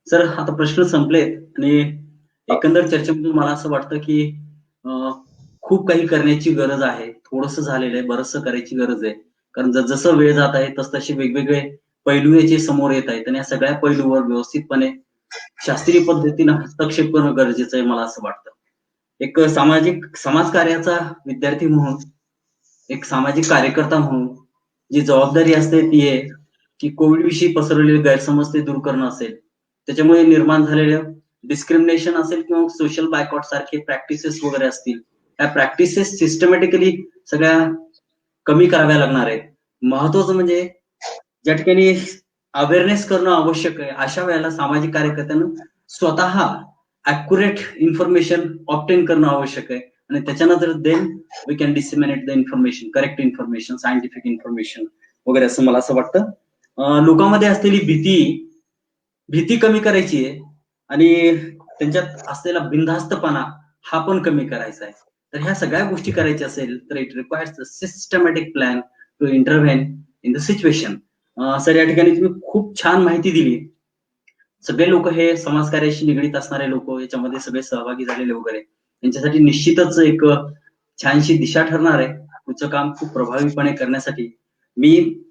सर, आता प्रश्न संपलेत आणि एकंदर चर्चेमधून मला असं वाटतं की खूप काही करण्याची गरज आहे. थोडंसं झालेलं आहे, बरंचसं करायची गरज आहे. कारण जसं वेळ जात आहे तसतसे वेगवेगळे पैलू याचे समोर येत आहेत आणि या सगळ्या पैलूवर व्यवस्थितपणे शास्त्रीय पद्धतीनं हस्तक्षेप करणं गरजेचं आहे, मला असं वाटतं. एक समाजकार्याचा विद्यार्थी म्हणून, एक सामाजिक कार्यकर्ता म्हणून जी जबाबदारी असते ती आहे की कोविड विषयी पसरलेले गैरसमज ते दूर करणं असेल, त्याच्यामुळे निर्माण झालेलं डिस्क्रिमिनेशन असेल किंवा सोशल बायकॉट सारखे प्रॅक्टिसेस वगैरे असतील, त्या प्रॅक्टिसेस सिस्टमॅटिकली सगळ्या कमी कराव्या लागणार आहेत. महत्वाचं म्हणजे ज्या ठिकाणी अवेअरनेस करणं आवश्यक आहे, अशा वेळेला सामाजिक कार्यकर्त्यांना स्वतः ॲक्युरेट इन्फॉर्मेशन ऑब्टेन करणं आवश्यक आहे आणि त्याच्यानंतर then we can disseminate the information, correct information, scientific information वगैरे, असं मला असं वाटतं. लोकांमध्ये असलेली भीती कमी करायची आहे आणि त्यांच्यात असलेला बिनधास्तपणा हा पण कमी करायचा आहे. तर ह्या सगळ्या गोष्टी करायच्या असेल तर it requires a systematic plan to intervene in the situation. Sir, या ठिकाणी तुम्ही खूप छान माहिती दिली. सगळे लोक हे समाजकार्याशी निगडीत असणारे लोक, याच्यामध्ये सगळे सहभागी झालेले वगैरे, यांच्यासाठी निश्चितच एक छानशी दिशा ठरणार आहे पुढचं काम खूप प्रभावीपणे करण्यासाठी. मी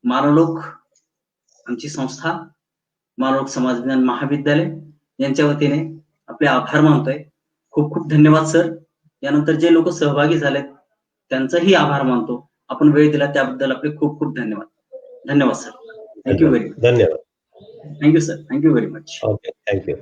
मानवलोक, आमची संस्था मानवलोक समाज विज्ञान महाविद्यालय यांच्या वतीने आपले आभार मानतोय. खूप खूप धन्यवाद सर. यानंतर जे लोक सहभागी झालेत त्यांचाही आभार मानतो. आपण वेळ दिला त्याबद्दल आपले खूप खूप धन्यवाद. धन्यवाद सर. Thank you very much. धन्यवाद. Thank you sir. Thank you very much. Okay, thank you.